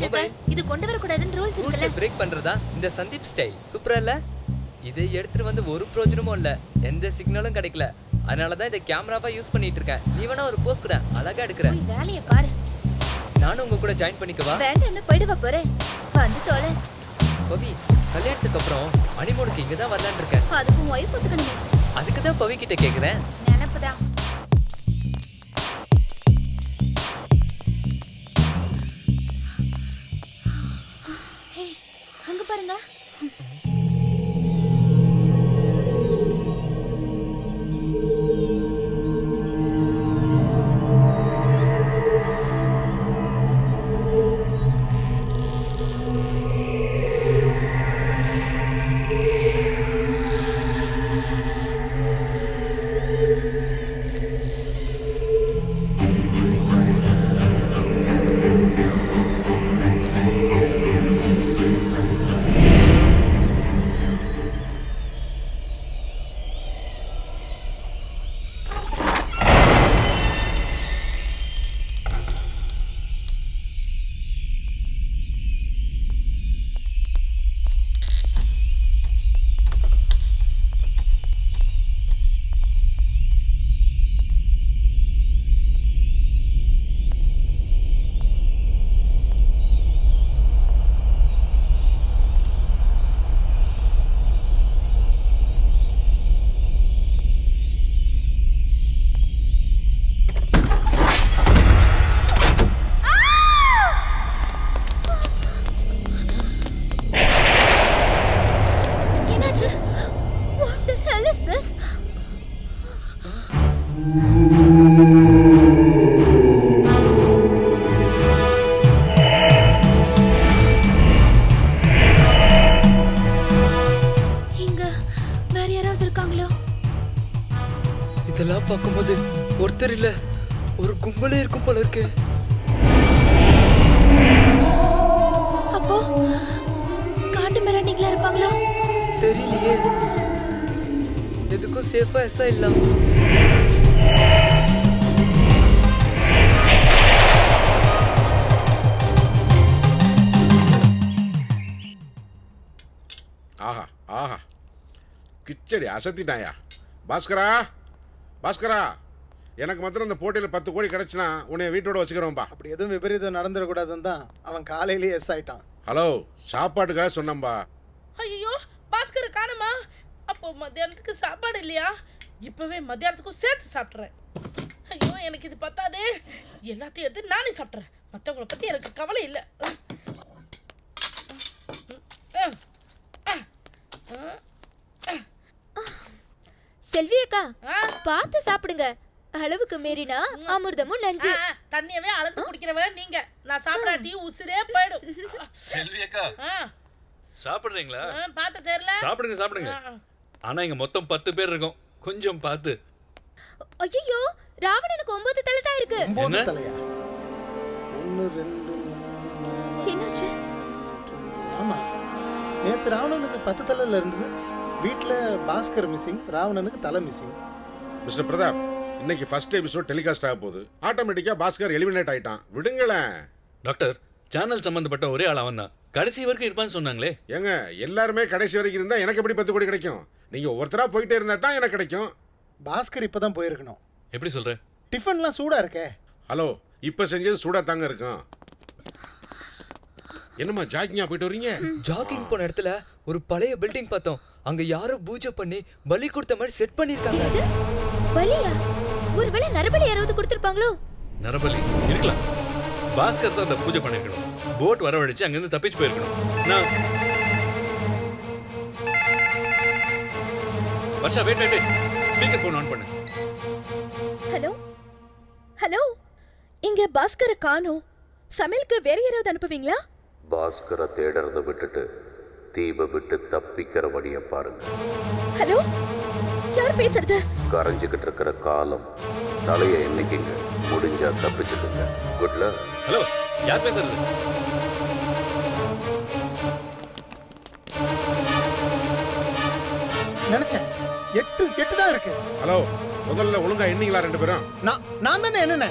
பண்ணிட்டு இருக்க? இது கொண்டு வர கூடாதுன்னு ரூல்ஸ் இருக்குல்ல. பிரேக் பண்றதா இந்த சந்தீப் ஸ்டைல் சூப்பரா இல்ல? இதை எடுத்துட்டு வந்து ஒரு பிரயோஜனமும் இல்ல, எந்த சிக்னலும் கிடைக்கல. அதனால தான் இதை கேமராவா யூஸ் பண்ணிட்டு இருக்கேன். நீ வேணா ஒரு போஸ் கூட அழகா எடுக்கற. போய் வேலைய பாரு. நானும் உங்க கூட ஜாயின் பண்ணிக்கவா? வேண்டாம், என்ன போய்டுவா போறேன். வந்து தோலை. பவி, கல்யாணத்துக்கு அப்புறம் ஹனிமூனுக்கு இங்க தான் வரலான்னு இருக்கேன். அதுக்கு உன் வைஃப் ஒத்துக்கணுமே. அதுக்கு தான் பவி கிட்ட கேக்குறேன். நினைப்புதான். ஹே, அங்க பாருங்க. இதெல்லாம் பார்க்கும்போது ஒருத்தர் இல்ல, ஒரு கும்பலே இருக்கும் போல இருக்கு. அப்போ காட்டு மிராண்டிங்களா இருப்பாங்களோ? தெரியலையே. எதுக்கும் சேஃபா எஸ்ஸா இல்ல. ஆஹா ஆஹா, கிச்சடி அசத்திட்டாயா. பாஸ்கரா, பாஸ்கரா, எனக்கு மாத்திரம் இந்த போட்டியில் 10 கோடி கிடைச்சுனா உன்னை வீட்டோட வச்சுக்கிறோம்பா. அப்படி எதுவும் விபரீதம் நடந்துடக்கூடாதுன்னு தான் அவன் காலையிலேயே எஸ் ஆயிட்டான். ஹலோ, சாப்பாட்டுக்காக சொன்னம்பா. ஐயோ, பாஸ்கர் காணுமா? அப்போ மத்தியானத்துக்கு சாப்பாடு இல்லையா? இப்பவே மத்தியானத்துக்கும் சேர்த்து சாப்பிட்றேன். ஐயோ, எனக்கு இது பத்தாதே. எல்லாத்தையும் எடுத்து நானே சாப்பிட்றேன். மற்றவங்களை பற்றி எனக்கு கவலை இல்லை. செல்வி அக்கா, பார்த்து சாப்பிடுங்க. அளவுக்கு மீறினா அமிர்தமும் நஞ்சு. தண்ணியவே அளந்து குடிக்கிறவ நீங்க. நான் சாப்பிடாட்டி உசுரே போயிடும். செல்வி அக்கா, சாப்பிடுறீங்களா? பார்த்து தெரியல. சாப்பிடுங்க சாப்பிடுங்க. ஆனா இங்க மொத்தம் 10 பேர் இருக்கோம், கொஞ்சம் பார்த்து. ஐயோ, ராவணனுக்கு 9 தலை தான் இருக்கு. 9 தலையா? 1 2 3 என்னாச்சு? ஆமா, நேத்து ராவணனுக்கு 10 தலைல இருந்தது. வீட்ல பாஸ்கர் மிஸ்ஸிங், ராவணனுக்கு தலை மிஸ்ஸிங். மிஸ்டர் பிரதாப், இன்னைக்கு ஃபர்ஸ்ட் எபிசோட் டெலிகாஸ்ட் ஆக போகுது. ஆட்டோமேட்டிக்கா பாஸ்கர் எலிமினேட் ஆயிட்டான். விடுங்களேன். டாக்டர், சேனல் சம்பந்தப்பட்ட ஒரே ஆள் அவன் தான். கடைசி வரைக்கும் இருப்பான்னு சொன்னாங்களே. ஏங்க, எல்லாருமே கடைசி வரைக்கும் இருந்தா எனக்கு எப்படி 10 கோடி கிடைக்கும்? நீங்க ஒவ்வொருத்தரா போயிட்டே இருந்தா தான் எனக்கு கிடைக்கும். பாஸ்கர் இப்பதான் போயிருக்கணும். எப்படி சொல்ற? டிஃபன்லாம் சூடா இருக்கே. ஹலோ, இப்ப செஞ்சது சூடா தாங்க இருக்கும். என்னம்மா ஜாக்கிங்கா போயிட்டு வரீங்க? ஜாக்கிங் போன இடத்துல ஒரு பழைய பில்டிங் பார்த்தோம். அங்க யாரோ பூஜை பண்ணி பலி கொடுத்த மாதிரி செட் பண்ணிருக்காங்க. பலியா? ஒருவேளை நரபலி யாராவது கொடுத்திருப்பாங்களோ? நரபலி இருக்கலாம். பாஸ்கர் தான் அந்த பூஜை பண்ணிருக்கணும். போட் வரவழைச்சு அங்கிருந்து தப்பிச்சு போயிருக்கணும். நான் Varsha, wait wait, speaker phone on பண்ணு. ஹலோ ஹலோ, இங்க பாஸ்கரை காணோம். சமையலுக்கு வேற யாராவது அனுப்புவீங்களா? பாஸ்கரை தேடுறதை விட்டுட்டு தீவை விட்டு தப்பிக்கிற வழியை பாருங்க. ஹலோ, யார் பேசுறது? கரைஞ்சுக்கிட்டு இருக்கிற காலம் தலையை எண்ணிக்கிங்க, முடிஞ்சா தப்பிச்சுக்குங்க. Good luck. ஹலோ, யார் பேசுறது? நினைச்சேன் 8 தான் இருக்கு. ஹலோ, முதல்ல ஒழுங்கா எண்ணீங்களா 2 பேரும்? நான் தானே என்னென்ன.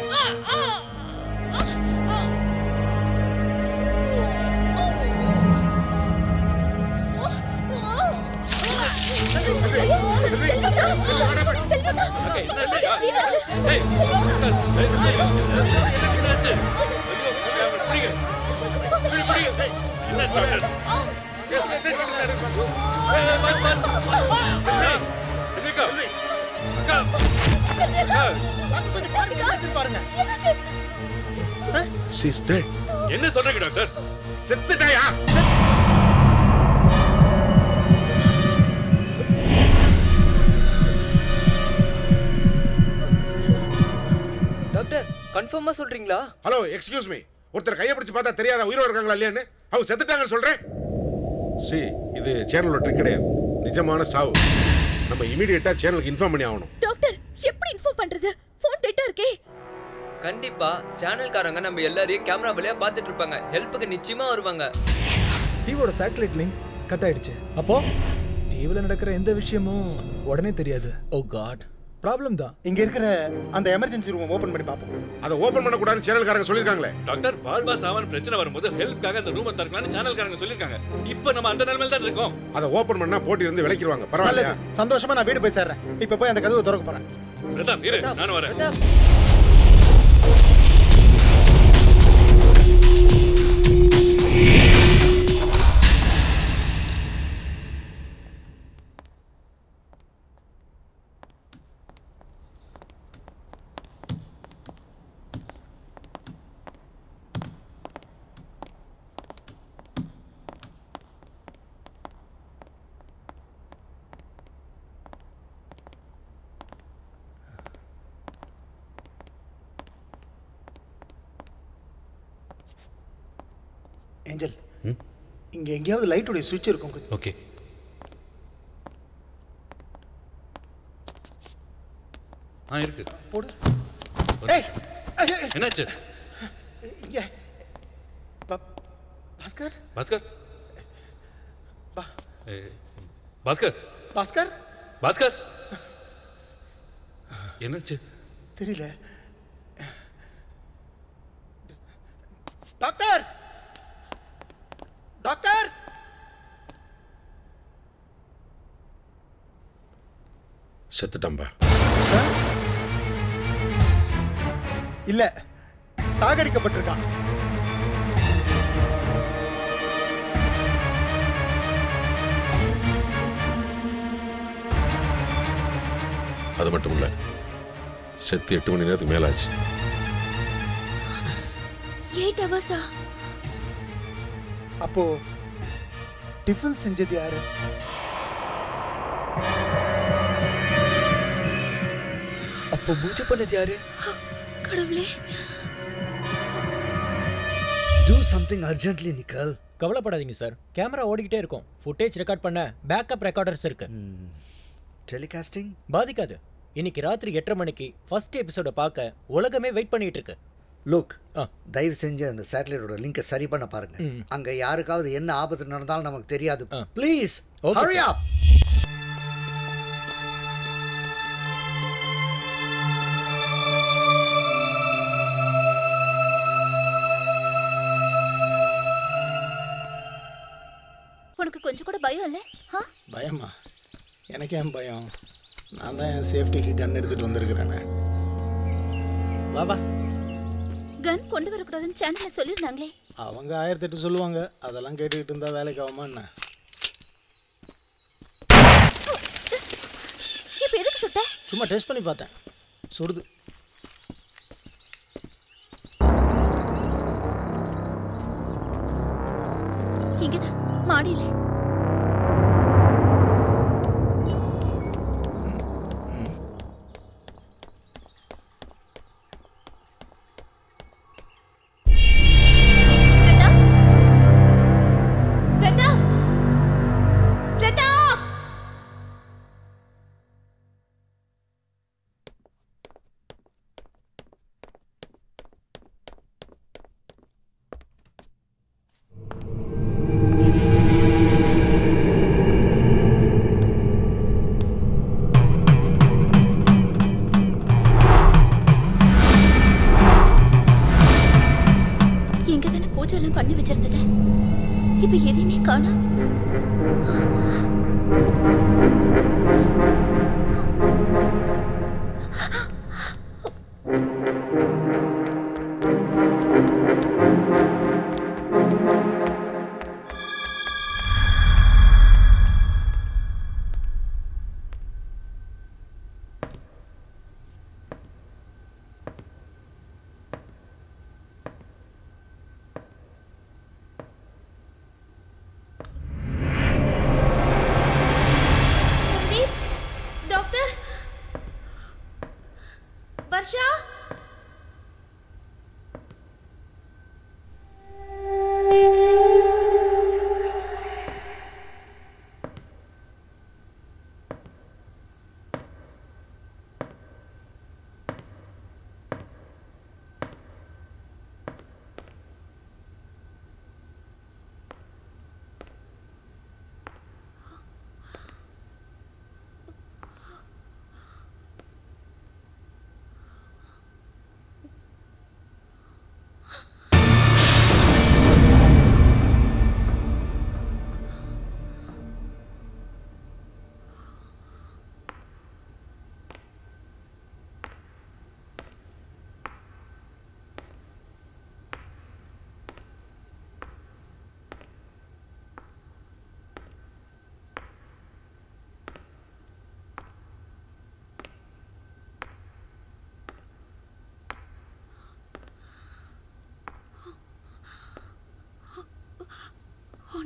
சிஸ்டர் என்ன சொல்றீங்க டாக்டர்? செத்துட்டாயா? டாக்டர் கன்ஃபார்மா சொல்றீங்களா? ஹலோ எக்ஸ்கியூஸ் மீ, ஒருத்தர் கையை பிடிச்சு பார்த்தா தெரியாத உயிரோட இருக்காங்களா இல்லையான்னு? அவங்க செத்துட்டாங்கன்னு சொல்றேன். சி, இது சேனலோட ட்ரிக் கிடையாது, நிஜமான சாவு. நம்ம இமிடியேட்டா சேனலுக்கு இன்ஃபார்ம் பண்ணி ஆகணும். டாக்டர் எப்படி இன்ஃபார்ம் பண்றது? ஃபோன் டெட்டா இருக்கே. கண்டிப்பா சேனல்காரங்க நம்ம எல்லாரையும் கேமரா வழியா பார்த்துட்டு இருப்பாங்க. ஹெல்ப்புக்கு நிச்சயமா வருவாங்க. தீவோட சேட்டலைட் லிங்க் கட் ஆயிடுச்சு. அப்போ தீவுல நடக்கிற எந்த விஷயமும் உடனே தெரியாது. ஓ காட், ப்ராப்ளம் தான். இங்க இருக்கிற அந்த எமர்ஜென்சி ரூம் ஓபன் பண்ணி பாப்போம். அதை ஓபன் பண்ண கூடாதுன்னு சேனல்காரங்க சொல்லிருக்காங்களே. டாக்டர், வாழ்வா சாவான பிரச்சனை வரும்போது ஹெல்ப்காக அந்த ரூமை திறக்கலாம்னு சேனல்காரங்க சொல்லிருக்காங்க. இப்போ நம்ம அந்த நிலைமையில தான் இருக்கோம். அதை ஓபன் பண்ணா போட்டி இருந்து விலைக்கிடுவாங்க. பரவாயில்லையா? சந்தோஷமா நான் வீடு போய் சேர்றேன். இப்ப போய் அந்த கதவை திறக்க போறேன். பிரதாப் இரு, நான் வரேன். ஏஞ்சல், இங்க எங்கேயாவது லைட்டோட சுவிட்ச் இருக்கும். ஓகே. இருக்கு. போடு. என்னாச்சு? இங்க பாஸ்கர். பாஸ்கர். பாஸ்கர். பாஸ்கர். பாஸ்கர். என்னாச்சு? தெரியல. Doctor, doctor. செத்துட்டம்பா. இல்ல, சாகடிக்கப்பட்டிருக்கான். அது மட்டும் இல்ல, செத்து 8 மணி நேரத்துக்கு மேல ஆச்சு. 8 hours. அப்போ டிஃபன் செஞ்சது யாரு? அப்போ பூஜை பண்ணது யாரு? கடவுளே. Do something urgently, nickel. கவலைப்படாதீங்க சார், கேமரா ஓடிக்கிட்டே இருக்கும். ஃபுட்டேஜ் ரெக்கார்ட் பண்ண பேக்கப் ரெக்கார்டர்ஸ் இருக்கு. டெலிகாஸ்டிங் பாதிக்காது. இன்னைக்கு ராத்திரி 8:30 மணிக்கு ஃபர்ஸ்ட் எபிசோட பார்க்க உலகமே வெயிட் பண்ணிட்டு இருக்கு. லுக், தயவு செஞ்சு அந்த சேட்டலைட்டோட லிங்கை சரி பண்ண பாருங்க. அங்க யாருக்காவது என்ன ஆபத்து நடந்தாலும் நமக்கு தெரியாது. ப்ளீஸ் ஹரி அப். உனக்கு கொஞ்சம் கூட பயம் இல்ல? பயமா? எனக்கு ஏன் பயம்? நான் தான் என் சேஃப்டிக்கு கன் எடுத்துட்டு வந்திருக்கிறேனே. வா வா. கன் கொண்டு வரக்கூடாதுன்னு சேனல்ல சொல்லியிருந்தாங்களே. அவங்க 1008 சொல்லுவாங்க, அதெல்லாம் கேட்டுக்கிட்டு இருந்தா வேலைக்கு ஆகுமா என்ன? இப்போ எதுக்கு சுட்ட? சும்மா டெஸ்ட் பண்ணி பார்த்தேன். சுடுது. இங்கதான் மாடியில. பண்ணி வச்சிருந்தது இப்ப எதையுமே காணோம்.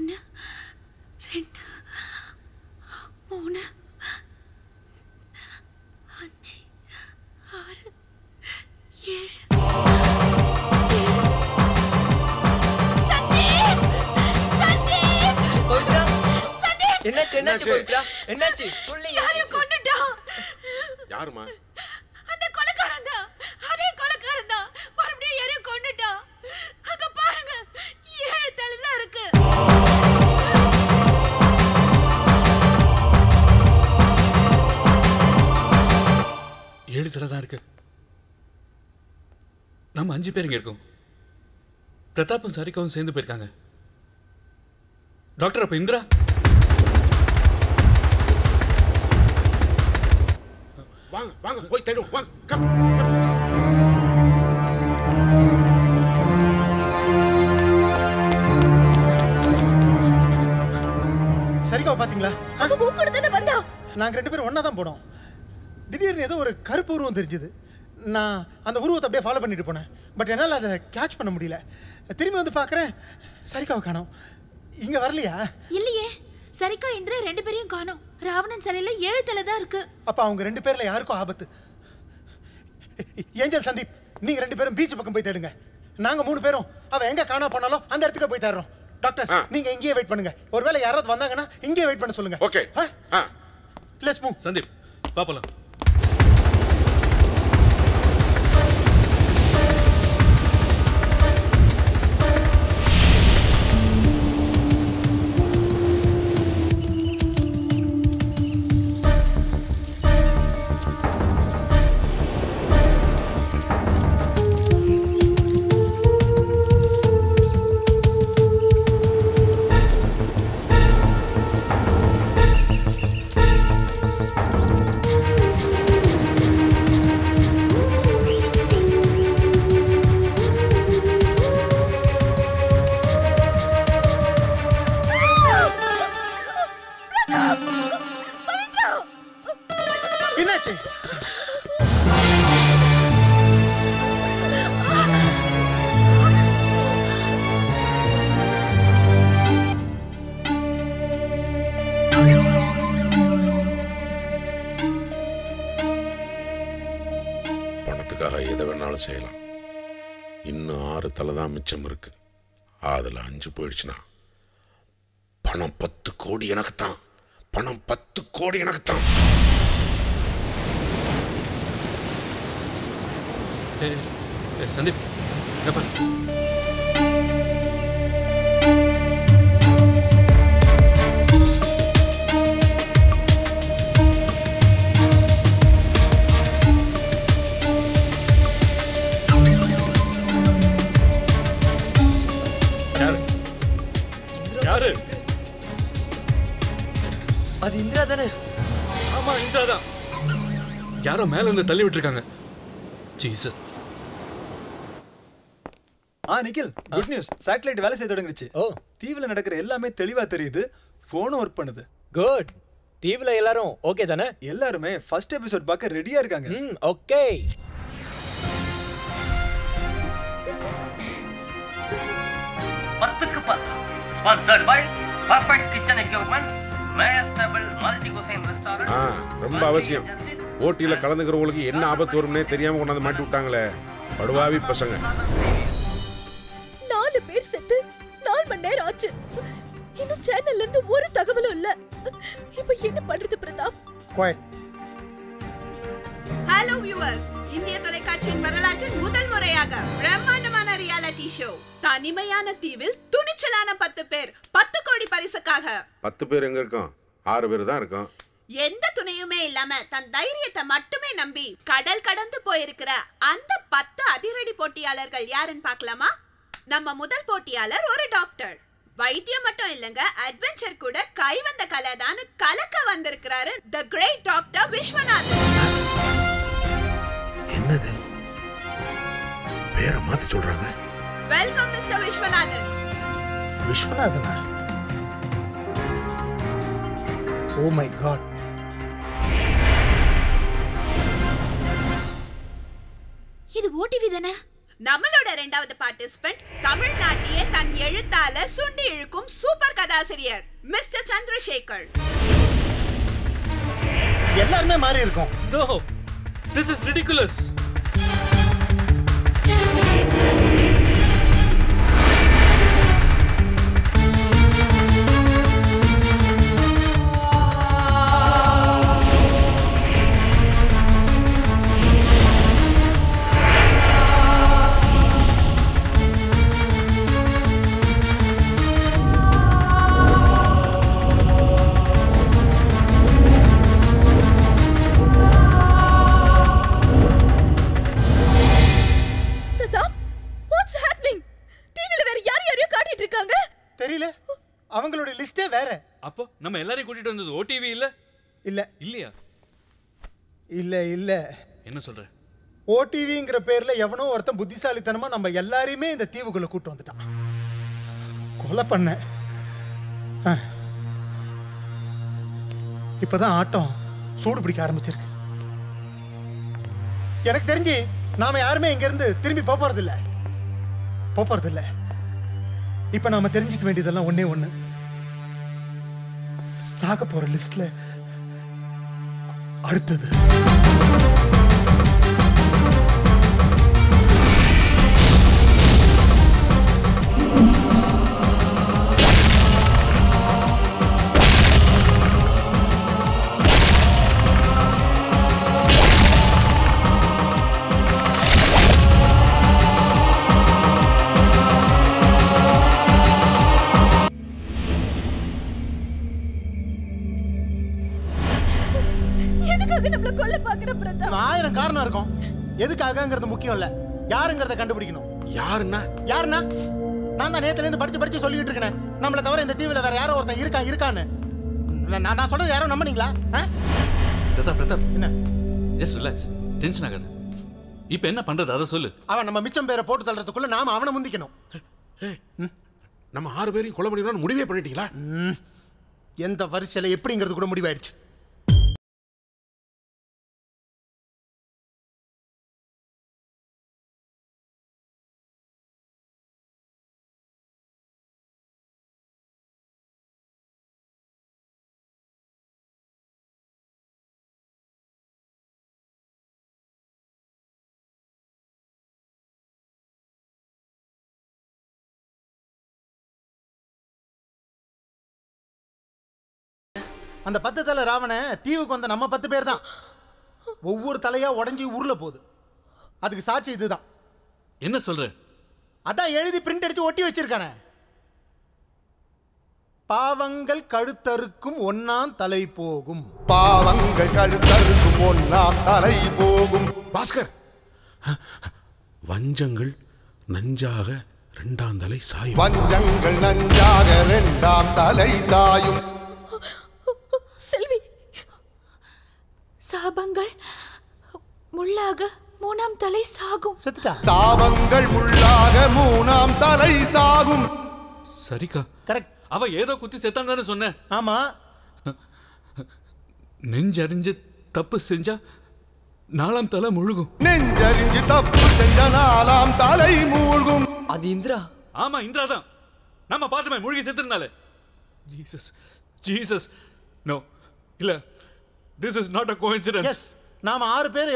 1 2 3 5 6 7 என்னாச்சு என்னாச்சு பவித்ரா என்னாச்சு சொல்லு யாரையும் கொன்னுட்டான் யாருமா அந்த கொலைக்காரன் தான் அதே கொலைக்காரன் தான் மறுபடியும் யாரையும் கொன்னுட்டான் அங்க பாருங்க 7 தலை தான் இருக்கு ஏழு தலை தான் இருக்கு. நம்ம 5 பேர் இங்க இருக்கோம். பிரதாப்பும் சரிகாவும் சேர்ந்து போயிருக்காங்க. டாக்டர் அப்ப இந்திரா வாங்க வாங்க போய் தேடுவோம் வாங்க கம் சரிகா பாத்தீங்களா? அவ மூக்கோட தான வந்தா. நாங்க 2 பேரும் ஒண்ணா தான் போனோம். திடீர்னு ஏதோ ஒரு கருப்பு உருவம் தெரிஞ்சது. நான் அந்த உருவத்தை அப்படியே ஃபாலோ பண்ணிட்டு போனேன். பட் என்னால் அதை கேட்ச் பண்ண முடியல. திரும்பி வந்து பார்க்குறேன் சரிகாவை காணோம். இங்க வரலையா? இல்லையே. சரிகா இந்திரா 2 பேரையும் காணோம். ராவணன் சிலையில 7 தலை தான் இருக்கு. அப்ப அவங்க 2 பேர்ல யாருக்கும் ஆபத்து. ஏஞ்சல் சந்தீப் நீங்க 2 பேரும் பீச் பக்கம் போய் தேடுங்க. நாங்க 3 பேரும் அவ எங்க காணா போனாலும் அந்த இடத்துக்கு போய் தேடுறோம். டாக்டர் நீங்க இங்கேயே வெயிட் பண்ணுங்க. ஒருவேளை யாராவது வந்தாங்கன்னா இங்கேயே வெயிட் பண்ண சொல்லுங்க. ஓகே. Let's move. சந்தீப் பாப்பலாம். செய்யலாம். இன்னும் 6 தலை தான் மிச்சம் இருக்கு. அதுல 5 போயிடுச்சுன்னா பணம் 10 கோடி எனக்கு தான். பணம் 10 கோடி எனக்கு தான். சந்தீப் அது இந்திரா தானே? ஆமா இந்திரா தான். யாரோ மேல இருந்து தள்ளி விட்டுருக்காங்க. Jesus. Nikhil good news. Satellite வேலை செய்ய தொடங்கிடுச்சு. தீவுல நடக்கிற எல்லாமே தெளிவா தெரியுது. போனும் ஒர்க் பண்ணுது. குட். தீவுல எல்லாரும் ஓகே தானே? எல்லாருமே ஃபர்ஸ்ட் எபிசோட் பார்க்க ரெடியா இருக்காங்க. ஓகே. பத்துக்கு 10 sponsored by perfect kitchen equipments, மேஸ்டபிள் மல்டி குசைன் ரெஸ்டாரன்ட். ரொம்ப அவசியம். போட்டியில கலந்துக்கிறவங்களுக்கு என்ன ஆபத்து வரும்னே தெரியாம கொண்டாந்து மாட்டி விட்டாங்களே படுவாவி பசங்க. 4 பேர் செத்து 4 மணி நேரம் ஆச்சு. இன்னும் சேனல்ல இருந்து ஒரு தகவலும் இல்ல. இப்போ என்ன பண்றது பிரதாப்? குவைட். ஹலோ வியூவர்ஸ், இந்திய தொலைக்காட்சியின் வரலாற்றில் முதல் முறையாக பிரம்மாண்டமான ரியாலிட்டி ஷோ தனிமையான தீவில் துணிச்சலான 10 பேர் 10 கோடி பரிசுக்காக. 10 பேர் எங்க இருக்கோம்? 6 பேர் தான் இருக்கோம். எந்த துணையுமே இல்லாம தன் தைரியத்தை மட்டுமே நம்பி கடல் கடந்து போயிருக்கிற அந்த 10 அதிரடி போட்டியாளர்கள் யாருன்னு பார்க்கலாமா? நம்ம முதல் போட்டியாளர் ஒரு டாக்டர். வைத்தியம் மட்டும் இல்லங்க, அட்வென்ச்சர் கூட கைவந்த கலைதான்னு கலக்க வந்திருக்கிறாரு தி கிரேட் டாக்டர் விஸ்வநாதன். என்னது பேரை மாத்தி சொல்றாங்க? Welcome mister Viswanathan. விஸ்வநாதனா? Oh my God. இது ஓடிவி தானே? நம்மளோட 2வது பார்ட்டிசிபென்ட் தமிழ்நாட்டையே தன் எழுத்தால சுண்டி இழுக்கும் சூப்பர் கதாசிரியர் ஆசிரியர் மிஸ்டர் சந்திரசேகர். எல்லாருமே மாறி இருக்கோம். No, this is ridiculous. தெரியல, அவங்களோட லிஸ்டே வேற. அப்போ நம்ம எல்லாரையும் கூட்டிட்டு வந்தது ஓடிவி இல்ல? இல்ல இல்லையா? இல்ல இல்ல. என்ன சொல்ற? ஓடிவிங்கிற பேர்ல எவனோ ஒருத்தன் புத்திசாலித்தனமா நம்ம எல்லாரையுமே இந்த தீவுக்குள்ள கூட்டு வந்துட்டான். கொலை பண்ண. இப்பதான் ஆட்டம் சூடு பிடிக்க ஆரம்பிச்சிருக்கு. எனக்கு தெரிஞ்சு நாம யாருமே இங்க இருந்து திரும்பி போறதில்ல. இப்ப நாம தெரிஞ்சுக்க வேண்டியதெல்லாம் ஒண்ணே ஒண்ணு. சாக போற லிஸ்ட்ல அடுத்தது ஆயிரம் காரணம் இருக்கும். எதுக்காகங்கிறது முக்கியம் இல்ல, யாருங்கிறத கண்டுபிடிக்கணும். யாருன்னா நான் தான் நேத்துல இருந்து படிச்சு சொல்லிட்டு இருக்கேன். நம்மள தவிர இந்த தீவுல வேற யாரோ ஒருத்தன் இருக்கான்னு. நான் சொல்றது யாரும் நம்புனீங்களா? பிரதாப் என்ன? ஜஸ்ட் ரிலாக்ஸ், டென்ஷன் ஆகாத. இப்போ என்ன பண்றது அத சொல்லு. அவன் நம்ம மிச்சம் பேரை போட்டு தள்ளுறதுக்குள்ள நாம அவனை முந்திக்கணும். நம்ம 6 பேரையும் கொலை பண்ணிடணும்னு முடிவே பண்ணிட்டீங்களா? எந்த வரிசையில எப்படிங்கிறது கூட முடிவாயிடுச்சு. அந்த 10 தலை ராவண தீவுக்கு வந்த நம்ம 10 பேர் தான். ஒவ்வொரு தலையா உடஞ்சி ஊர்ல போகுது. அதுக்கு சாட்சி இதுதான். என்ன சொல்ற? அதான் எழுதி பிரிண்ட் அடிச்சு ஒட்டி வச்சிருக்கானே. பாவங்கள் கழுத்தறுக்கும் ஒன்னாம் தலை போகும். பாவங்கள் கழுத்தறுக்கும் ஒன்னாம் தலை போகும். பாஸ்கர், வஞ்சங்கள் நஞ்சாக 2ஆம் தலை சாயும். வஞ்சங்கள் நஞ்சாக 2ஆம் தலை சாயும். செல்வி, சாபங்கள் முள்ளாக 3ஆம் தலை சாகும். சாபங்கள் முள்ளாக 3ஆம் தலை சாகும். சரிக்கா, கரெக்ட். அவ ஏதோ குத்தி செத்தான் தானே சொன்ன? ஆமா. நெஞ்சறிஞ்சு தப்பு செஞ்சா 4ஆம் தலை முழுகும். நெஞ்சறிஞ்சு தப்பு செஞ்சா 4ஆம் தலை மூழ்கும். அது இந்திரா. ஆமா, இந்திரா தான். நம்ம பாட்டுமே முழுகி செத்துனால. ஜீசஸ் நோ இல்ல, this is not a coincidence. Yes, நாம 6 பேர்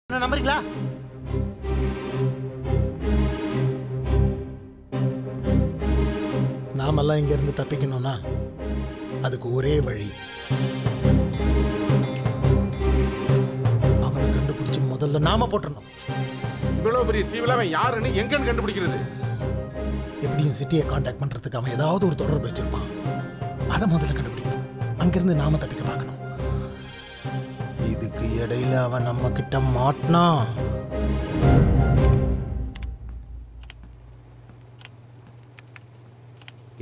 நம்புறீங்களா? நாமெல்லாம் இங்க இருந்து தப்பிக்கணும்னா அதுக்கு ஒரே வழி, அவனை கண்டுபிடிச்சு முதல்ல நாம போட்டுறணும். இவ்வளவு பெரிய தீவுல அவன் யாருன்னு எங்கன்னு கண்டுபிடிக்கிறது? எப்படியும் சிட்டியை கான்டாக்ட் பண்றதுக்கு அவன் ஏதாவது ஒரு தொடர்பு வச்சிருப்பான். அதை முதல்ல கண்டுபிடிக்கணும். அங்கிருந்து நாம தப்பிக்க பார்க்கணும். இதுக்கு இடையில அவன் நம்ம கிட்ட மாட்டினா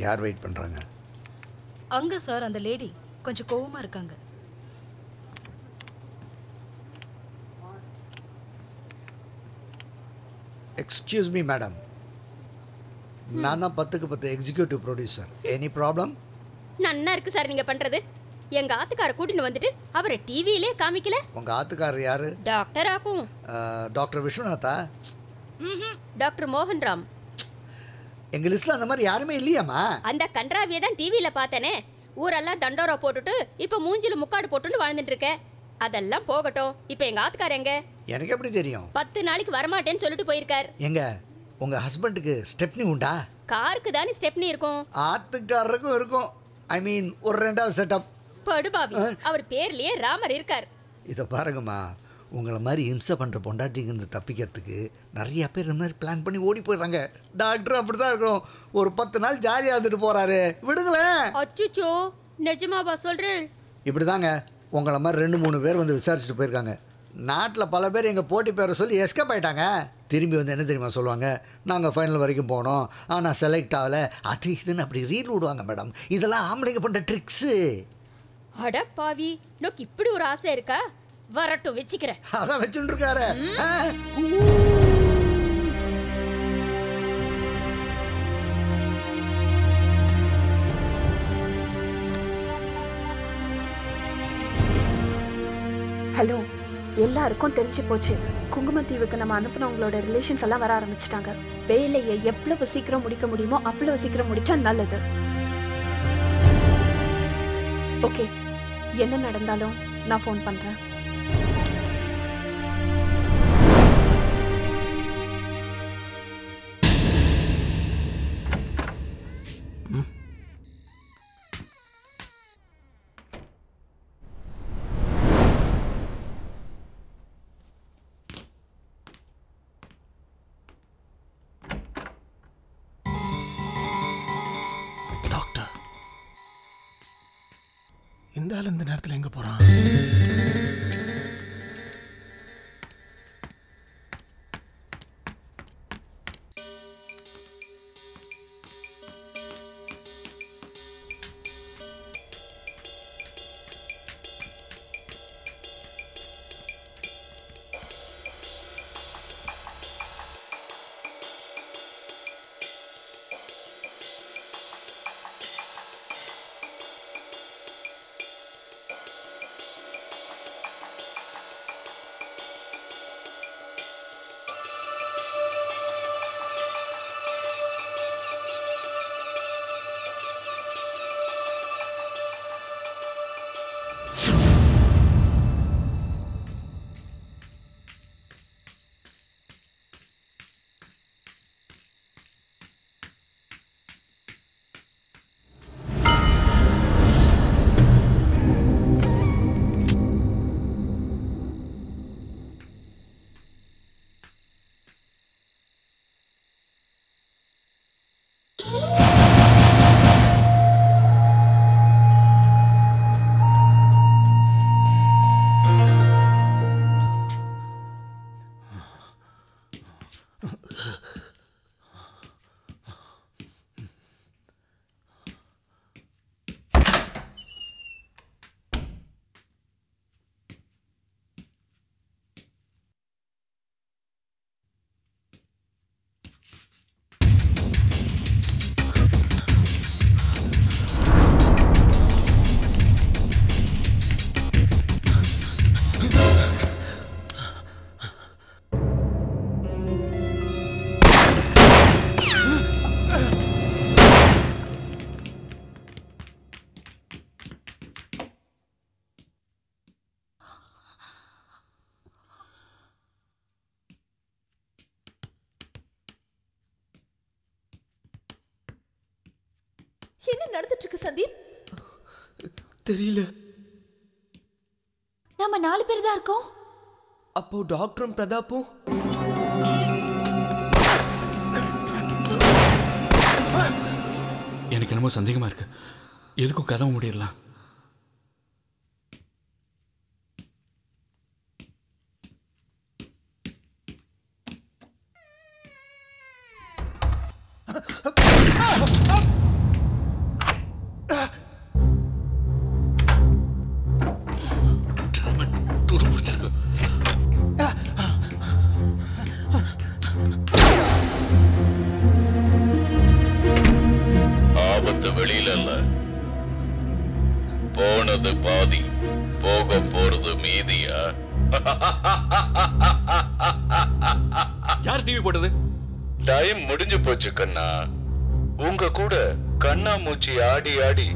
யார் வெயிட் பண்றாங்க? அங்க சார் அந்த லேடி கொஞ்சம் கோவமா இருக்காங்க. எக்ஸ்கியூஸ் மீ மேடம், நான் தான் 10க்கு 10 எக்ஸிக்யூட்டிவ் ப்ரொடியூசர். Any problem? நன்னா இருக்கு சார் நீங்க பண்றது. எங்க ஆத்துக்கார கூட்டிட்டு வந்துட்டு அவரை டிவியிலே காமிக்கல. உங்க ஆத்துக்காரர் யாரு? டாக்டர் ஆக்கும். டாக்டர் விஸ்வநாதா? டாக்டர் மோகன்ராம். எங்க லிஸ்ட்ல அந்த மாதிரி யாருமே இல்லையாமா? அந்த கன்றாவியை தான் டிவியில பார்த்தேனே. ஊரெல்லாம் தண்டோரா போட்டுட்டு இப்ப மூஞ்சில முக்காடு போட்டுட்டு வாழ்ந்துட்டு இருக்கேன். அதெல்லாம் போகட்டும். இப்ப எங்க ஆத்துக்கார எங்க? எனக்கு எப்படி தெரியும்? 10 நாளைக்கு வரமாட்டேன்னு சொல்லிட்டு போயிருக்கார். எங்க உங்க ஹஸ்பண்டுக்கு ஸ்டெப்னி உண்டா? காருக்கு தானே ஸ்டெப்னி இருக்கும். ஆத்துக்காரருக்கும் இருக்கும். ஐ மீன் ஒரு 2வது செட்டப். படுபாவி, அவர் பேர்லயே ராமர் இருக்கார். இதை பாருங்கம்மா, உங்களை மாதிரி இம்சை பண்ணுற பொண்டாட்டிங்க தப்பிக்கிறதுக்கு நிறைய பேர் இந்த மாதிரி பிளான் பண்ணி ஓடி போயிடுறாங்க. டாக்டர் அப்படி தான் இருக்கும். ஒரு 10 நாள் ஜாலியாக இருந்துட்டு போகிறாரு, விடுங்களேன். அச்சுச்சோ, நிஜமாவா சொல்கிறேன்? இப்படி தாங்க உங்களை மாதிரி 2-3 பேர் வந்து விசாரிச்சுட்டு போயிருக்காங்க. நாட்டில் பல பேர் எங்கள் போட்டி பேரை சொல்லி எஸ்கேப் ஆகிட்டாங்க. திரும்பி வந்து என்ன தெரியுமா சொல்லுவாங்க? நாங்கள் ஃபைனல் வரைக்கும் போனோம், ஆனால் செலக்ட் ஆகலை, அது இதுன்னு அப்படி ரீல் விடுவாங்க. மேடம், இதெல்லாம் ஆம்பளைங்க பண்ணுற ட்ரிக்ஸு. அட பாவி, நோக்கு இப்படி ஒரு ஆசை இருக்கா? வரட்டும், வச்சுக்கிறேன். அதான் வச்சுட்டு இருக்காரு. ஹலோ, எல்லாருக்கும் தெரிஞ்சு போச்சு. குங்குமத்தீவுக்கு நம்ம அனுப்புனவங்களோட ரிலேஷன்ஸ் எல்லாம் வர ஆரம்பிச்சிட்டாங்க. வேலையை எவ்வளவு சீக்கிரம் முடிக்க முடியுமோ அவ்வளவு சீக்கிரம் முடிச்சா நல்லது. ஓகே, என்ன நடந்தாலும் நான் ஃபோன் பண்றேன். இந்த ஆள் இந்த நேரத்தில் எங்க போறான்? என்ன நடந்துட்டு இருக்கு சந்தீப்? தெரியல. நாம 4 பேர் தான் இருக்கோம். அப்போ டாக்டரும் பிரதாப்பும் எனக்கு என்னமோ சந்தேகமா இருக்கு. எதுக்கும் கதவு மூடிடலாம். ஆபத்து வெளியில இல்ல, போனது பாதி, போக போறது மீதியா? யார் டிவி போட்டது? டைம் முடிஞ்சு போச்சு கண்ணா. உங்க கூட கண்ணா மூச்சி ஆடி ஆடி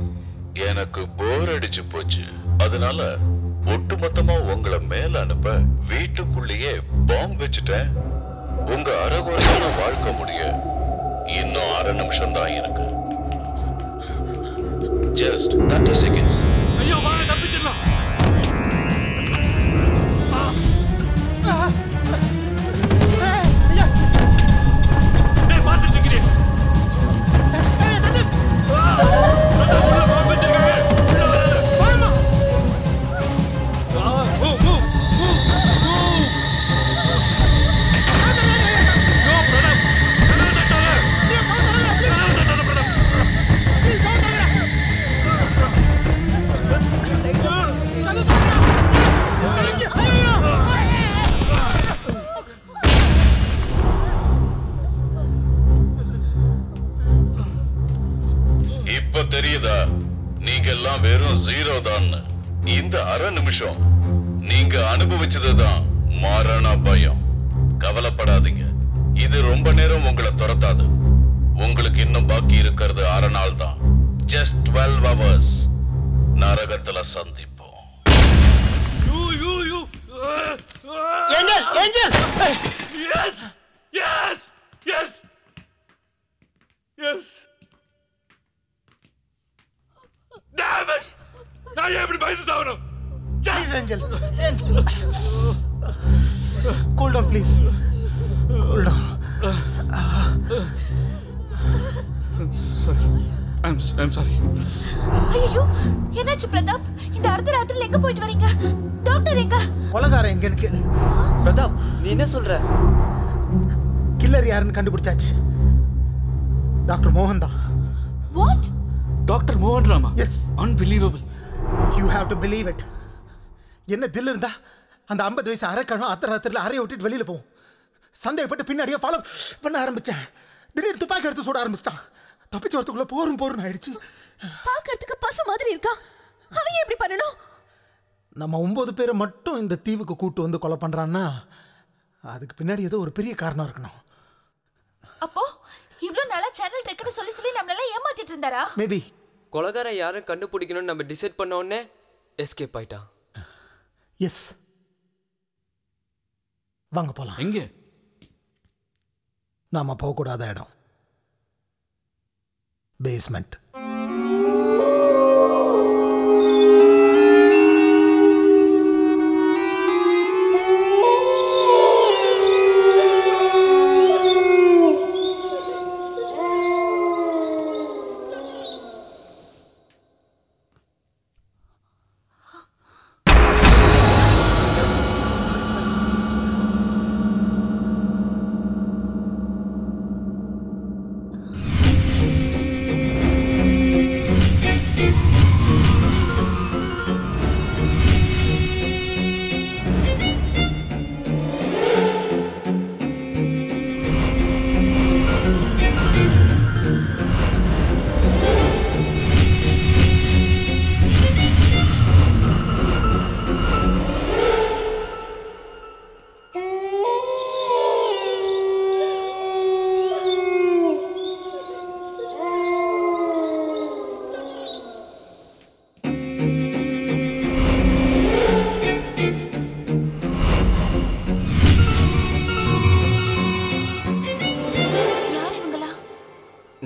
எனக்கு போர் அடிச்சு போச்சு. அதனால ஒட்டுமொத்தமா உங்களை மேல அனுப்ப வீட்டுக்குள்ளேயே பாம்பு வச்சுட்டேன். உங்க அரைகுறையான வாழ்க்கை முடிய இன்னும் 1/2 நிமிஷம் தான் இருக்கு. Just 30 seconds. ஐயோ வாங்க தப்பிச்சிடலாம். ஏய் பாத்து நிக்கிறீ. ஏய் சந்தீப். இப்ப தெரியுதா நீங்க எல்லாம் வெறும் 0 தான். இந்த 1/2 நிமிஷம் நீங்க அனுபவிச்சதுதான் மரண பயம். கவலைப்படாதீங்க, இது ரொம்ப நேரம் உங்களை துரத்தாது. உங்களுக்கு இன்னும் பாக்கி இருக்கிறது 1/2 நாள் தான். Just 12 hours. நரகத்துல சந்திப்போம். Angel Angel yes yes yes yes damn it நான் எப்படி பயந்து சாவணும்? Please Angel cool down please cool down sorry I'm sorry. ஐயோ என்னாச்சு பிரதாப்? இந்த அர்த்தராத்திரில எங்க போயிட்டு வரீங்க? டாக்டர் எங்க? கொலகாரன் எங்கன்னு கேளு. பிரதாப் நீ என்ன சொல்ற? கில்லர் யாருன்னு கண்டுபிடிச்சாச்சு. டாக்டர் மோகன் தான். வாட்? டாக்டர் மோகன் ராமா? Yes. Unbelievable. You have to believe it. என்ன தில் இருந்தா அந்த 50 வயசு அரைக்கணும் அர்த்தராத்திரில அறையை விட்டுட்டு வெளியில போவோம். சந்தேகப்பட்டு பின்னாடியே ஃபாலோ பண்ண ஆரம்பிச்சேன். திடீர்னு துப்பாக்கி எடுத்து சுட ஆரம்பிச்சிட்டான். தப்பிச்சு வரத்துக்குள்ள போரும் ஆயிடுச்சு. பாக்கிறதுக்கு பசு மாதிரி இருக்கா. அவன் எப்படி பண்ணணும்? நம்ம 9 பேரை மட்டும் இந்த தீவுக்கு கூட்டு வந்து கொலை பண்றான்னா அதுக்கு பின்னாடி ஏதோ ஒரு பெரிய காரணம் இருக்கணும். அப்போ இவ்ளோ நாளா சேனல் டெக்னு சொல்லி நம்மள ஏமாத்திட்டு இருந்தாரா? மேபி. கொலகார யாரும் கண்டுபிடிக்கணும்னு நம்ம டிசைட் பண்ண உடனே எஸ்கேப் ஆயிட்டான். எஸ். வாங்க போலாம். எங்க? நாம போக கூடாத இடம். பேஸ்மெண்ட்.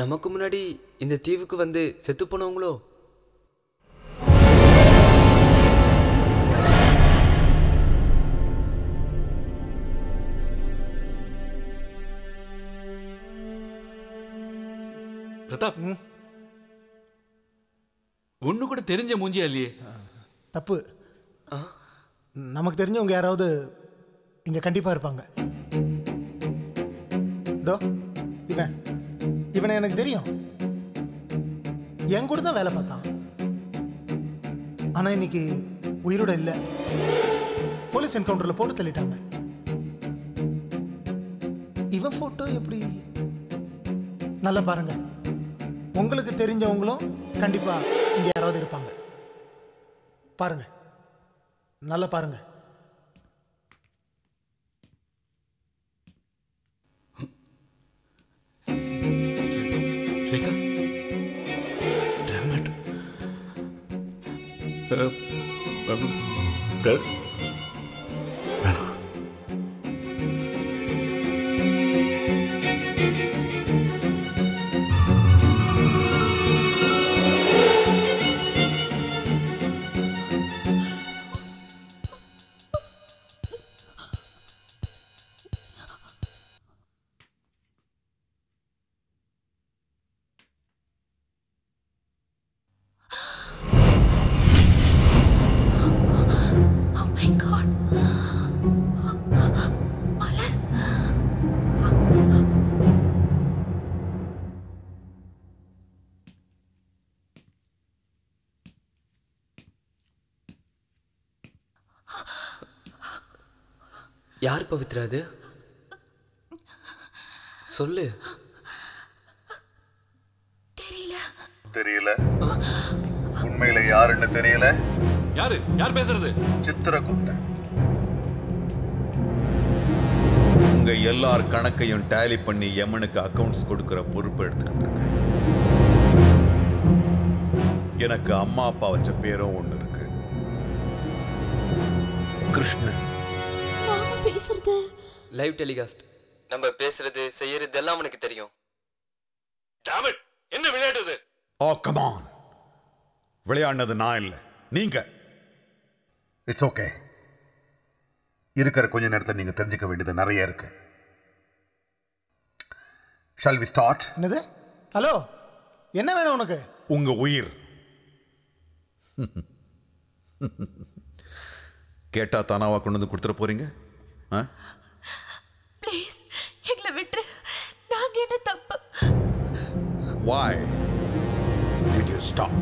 நமக்கு முன்னாடி இந்த தீவுக்கு வந்து செத்து போனவங்களோ? பிரதாப் ஒண்ணு கூட தெரிஞ்ச மூஞ்சியா இல்லையே? தப்பு. நமக்கு தெரிஞ்சவங்க யாராவது இங்க கண்டிப்பா இருப்பாங்க. இவன் இவனை எனக்கு தெரியும். என் கூட தான் வேலை பார்த்தான். ஆனா இன்னைக்கு உயிரோட இல்லை. போலீஸ் என்கவுண்டர்ல போட்டு தள்ளிட்டாங்க. இவன் போட்டோ எப்படி? நல்லா பாருங்க. உங்களுக்கு தெரிஞ்சவங்களும் கண்டிப்பா இங்க யாராவது இருப்பாங்க. பாருங்க, நல்லா பாருங்க. யார் பவித்ரா அது? சொல்லு. தெரியல. உண்மையில யாருன்னு தெரியல. யார் பேசுறது? சித்திரகுப்தன். உங்க எல்லார் கணக்கையும் டேலி பண்ணி யமனுக்கு அக்கவுண்ட்ஸ் கொடுக்கிற பொறுப்பு எடுத்துக்கிட்டு இருக்கேன். எனக்கு அம்மா அப்பா வச்ச பேரும் ஒண்ணு இருக்கு, கிருஷ்ணன். பேசுறது லைவ் டெலிகாஸ்ட். நம்ம பேசுறது செய்யறது எல்லாம் உனக்கு தெரியும். என்ன விளையாடுது? ஓ கம் ஆன். விளையாடுனது நான் இல்ல, நீங்க. It's okay. இருக்கிற கொஞ்ச நேரத்தை நீங்க தெரிஞ்சுக்க வேண்டியது நிறைய இருக்கு. Shall we start? என்னது? ஹலோ, என்ன வேணும் உனக்கு? உங்க உயிர். கேட்டா தானாவா கொண்டு வந்து கொடுத்துட போறீங்க? ப்ளீஸ் எங்களை விட்டு. நாங்க என்ன தப்பு? Why did you stop?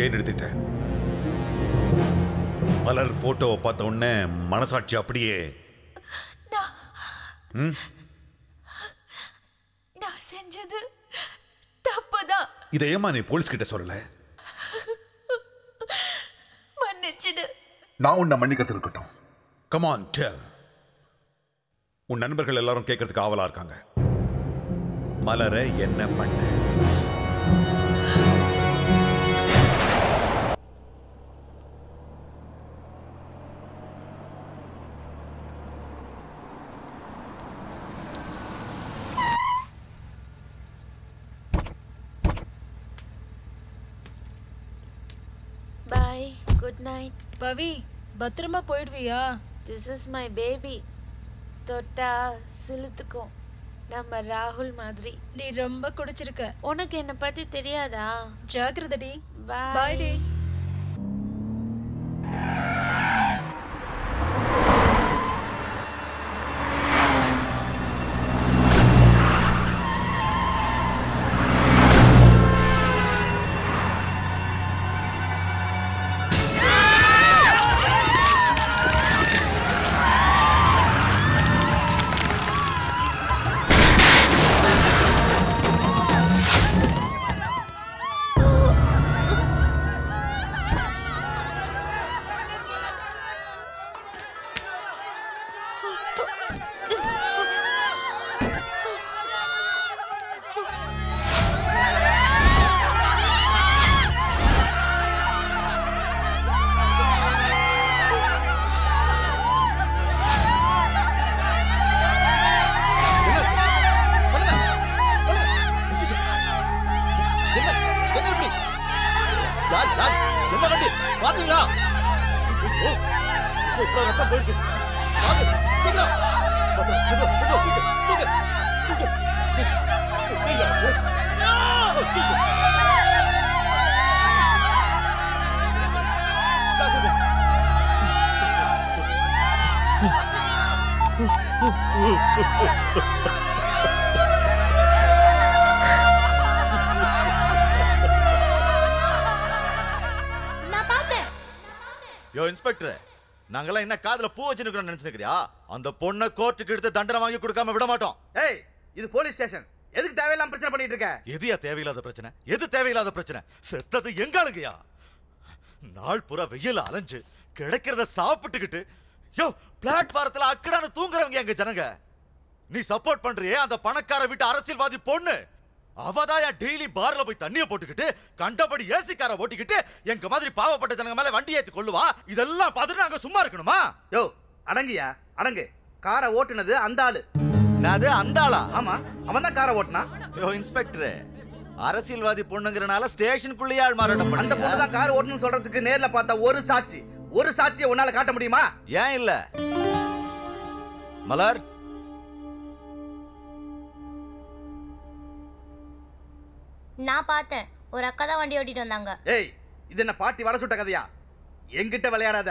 ஏன் நிறுத்திட்ட? மலர் போட்டோவை பார்த்த உடனே மனசாட்சி அப்படியே நான் செஞ்சது தப்புதான். இதை ஏமா நீ போலீஸ் கிட்ட சொல்லல? மன்னிச்சிடு. நான் உன்னை மன்னிக்கிறது இருக்கட்டும். Come on tell. உன் நண்பர்கள் எல்லாரும் கேட்கறதுக்கு ஆவலா இருக்காங்க. மலரை என்ன பண்ண? Bye. Good night. பவி, பத்திரமா போயிடுவியா? This is my baby. தொட்டா சிலுத்துக்கும். நம்ம ராகுல் மாதிரி. நீ ரொம்ப குடிச்சிருக்க. உனக்கு என்ன பத்தி தெரியாதா? ஜாக்கிரதடி. Bye. Bye டி. என்ன வண்டி பாத்தீங்களா? ரத்தம் போயிருக்கு. சீக்கிரம் யோ இன்ஸ்பெக்டர், நாங்கெல்லாம் என்ன காதுல பூ வச்சுருக்கோம்னு நினைச்சுக்கிறியா? அந்த பொண்ணை கோர்ட்டுக்கு எடுத்து தண்டனை வாங்கி கொடுக்காம விட மாட்டோம். ஏய், இது போலீஸ் ஸ்டேஷன். எதுக்கு தேவையில்லாம பிரச்சனை பண்ணிட்டு இருக்க? எதுயா தேவையில்லாத பிரச்சனை? எது தேவையில்லாத பிரச்சனை? செத்தது எங்காளுங்கயா? நாள் பூரா வெயில அலைஞ்சு கிடைக்கிறத சாப்பிட்டுக்கிட்டு யோ பிளாட்பாரத்துல அக்கடான தூங்குறவங்க எங்க ஜனங்க. நீ சப்போர்ட் பண்றியே அந்த பணக்கார வீட்டு அரசியல்வாதி பொண்ணு, அவதாயா டெய்லி பார்ல போய் தண்ணிய போட்டுக்கிட்டு கண்டபடி ஏசிக்கார ஓட்டிக்கிட்டு எங்க மாதிரி பாவப்பட்ட ஜனங்க மேல வண்டி ஏத்தி கொள்ளுவா. இதெல்லாம் பார்த்துட்டு நாங்க சும்மா இருக்கணுமா? யோ அடங்கியா, அடங்கு. காரை ஓட்டுனது அந்த ஆளு. அது அந்த ஆளா? ஆமா, அவன் தான் காரை ஓட்டுனா. யோ இன்ஸ்பெக்டர், அரசியல்வாதி பொண்ணுங்கறனால ஸ்டேஷனுக்குள்ளேயே ஆள் மாறாட்டம் பண்ணி அந்த பொண்ணு தான் கார் ஓட்டணும்னு சொல்றதுக்கு நேர்ல பார்த்தா ஒரு சாட்சியை உன்னால காட்ட முடியுமா? ஏன் இல்ல? மலர், நான் பார்த்தேன், ஒரு அக்கா தான் வண்டி ஓட்டிட்டு வந்தாங்க. ஏய், இது என்ன பாட்டி வட சுட்ட கதையா? என்கிட்ட விளையாடாத,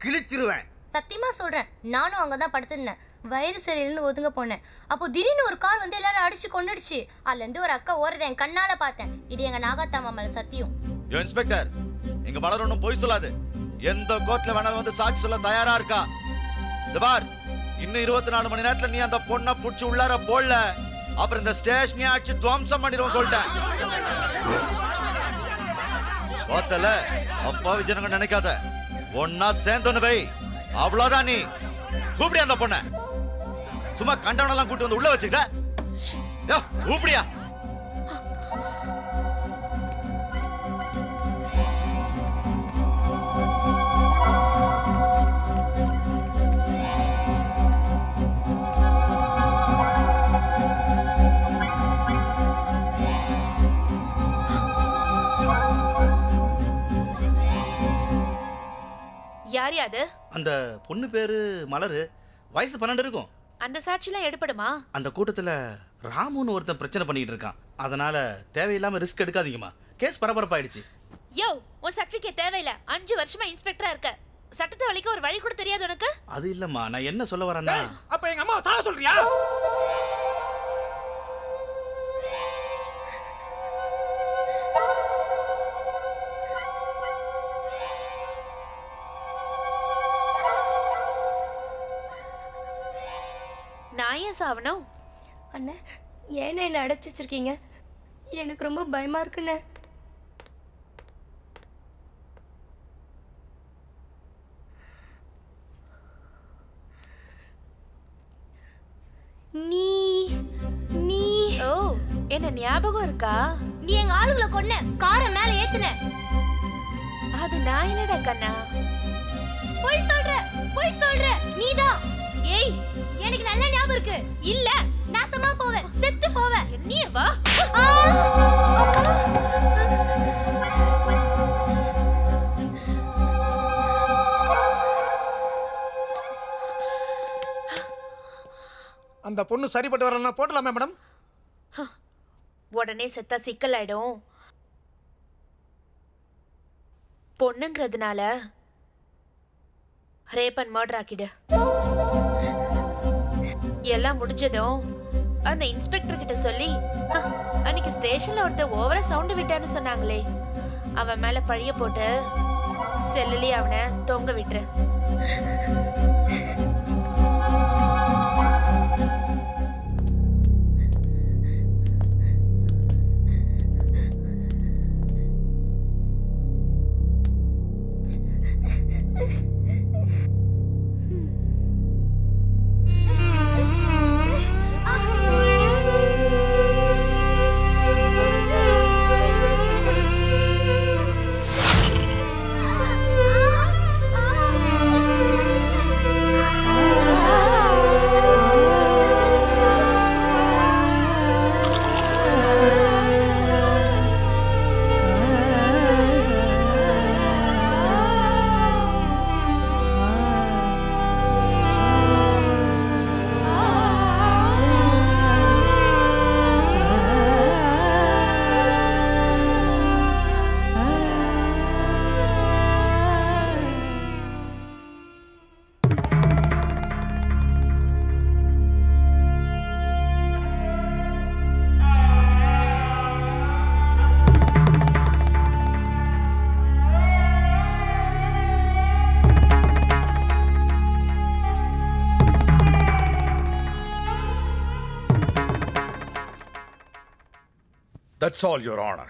கிழிச்சிருவேன். சத்தியமா சொல்றேன், நானும் அங்கதான் படுத்திருந்தேன். வயிறு சரியில்லைன்னு ஒதுங்க போனேன். அப்போ திடீர்னு ஒரு கார் வந்து எல்லாரும் அடிச்சு கொண்டுடுச்சு. அதுல இருந்து ஒரு அக்கா ஓடுறத என் கண்ணால பார்த்தேன். இது எங்க நாகாத்தாமா மேல சத்தியம். யோ இன்ஸ்பெக்டர், எங்க மலர் ஒண்ணும் பொய் சொல்லாது. எந்த கோர்ட்ல வேணாலும் வந்து சாட்சி சொல்ல தயாரா இருக்கா. இந்த பார், இன்னும் 24 மணி நேரத்துல நீ அந்த பொண்ணை புடிச்சு உள்ளார போடல, அப்புறம் இந்த ஸ்டேஷனே அடிச்சு துவம்சம் பண்ணிடுவோம் சொல்லிட்டேன். பார்த்தல, அப்பாவி ஜனங்க நினைக்காத, ஒன்னா சேர்ந்தோன்னு வை, அவ்வளவுதான். நீ கூப்பிடியா அந்த பொண்ண? சும்மா கண்டவனெல்லாம் கூட்டு வந்து உள்ள வச்சுக்கிட்ட? கூப்பிடியா? யார் அது? அந்த பொண்ணு பேரு மலரு, வயசு 12 இருக்கும். அந்த சாட்சிலாம் எடுப்படுமா? அந்த கூட்டத்துல ராமுன்னு ஒருத்தன் பிரச்சனை பண்ணிட்டு இருக்கான். அதனால தேவையில்லாம ரிஸ்க் எடுக்காதீங்கம்மா. கேஸ் பரபரப்பாயிடுச்சு. யோ, உன் சர்டிபிகேட் தேவையில்ல. 5 வருஷமா இன்ஸ்பெக்டரா இருக்க. சட்டத்தை வலிக்க ஒரு வழி கூட தெரியாது உனக்கு? அது இல்லம்மா, நான் என்ன சொல்ல வரேன்னா, அப்ப எங்க அம்மா சாக சொல்றியா? நான் ஏன் சாவணும்? அண்ணே, ஏன்னா என்ன அடைச்சி வச்சிருக்கீங்க? எனக்கு ரொம்ப பயமா இருக்குண்ணே. நீ நீ ஓ, என்ன ஞாபகம் இருக்கா? நீ எங்க ஆளுங்களை கொன்ன, காரை மேல ஏத்துன. அது நான் என்னடா கண்ணா? போய் சொல்ற நீதான். ஏய், எனக்கு நல்ல ஞாபகம் இருக்கு. இல்ல, நாசமா போவேன், செத்து போவேன். நீ வா. அந்த பொண்ணு சரிப்பட்டு வரலன்னா போட்டலாமே மேடம்? உடனே செத்தா சிக்கல் ஆயிடும். பொண்ணுங்கிறதுனால ரேப் அண்ட் மர்டர் ஆக்கிடு. எல்லாம் முடிஞ்சதும் அந்த இன்ஸ்பெக்டர் கிட்ட சொல்லி, அன்னைக்கு ஸ்டேஷன்ல ஒருத்தர் ஓவரா சவுண்ட் விட்டான்னு சொன்னாங்களே, அவன் மேல பழிய போட்டு செல்லுலயே அவனை தொங்க விட்டுரு. That's all, Your Honor.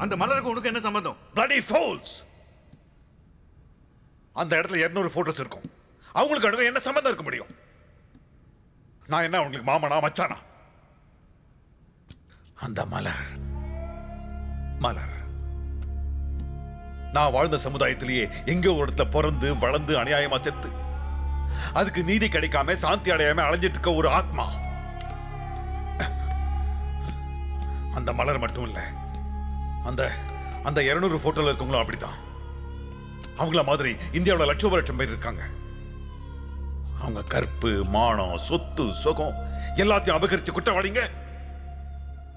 அந்த மலருக்கு உனக்கு என்ன சம்பந்தம்? Bloody fools! அந்த இடத்துல 200 போட்டோஸ் இருக்கும். அவங்களுக்கு அடுத்து என்ன சம்பந்தம் இருக்க முடியும்? நான் என்ன உங்களுக்கு மாமனா மச்சானா? அந்த மலர் நான் வாழ்ந்த சமுதாயத்திலேயே எங்கோ ஒரு இடத்துல பிறந்து வளர்ந்து அநியாயமா செத்து அதுக்கு நீதி கிடைக்காம சாந்தி அடையாம அலைஞ்சிட்டு இருக்க ஒரு ஆத்மா. அந்த மலர் மட்டும் இல்ல, அந்த 200 போட்டோல இருக்கவங்களும் அப்படித்தான். அவங்கள மாதிரி இந்தியாவில் லட்சம் பேர் இருக்காங்க. அவங்க கற்பு, மானம், சொத்து, சுகம் எல்லாத்தையும் அபகரிச்சு குற்றவாளிங்க.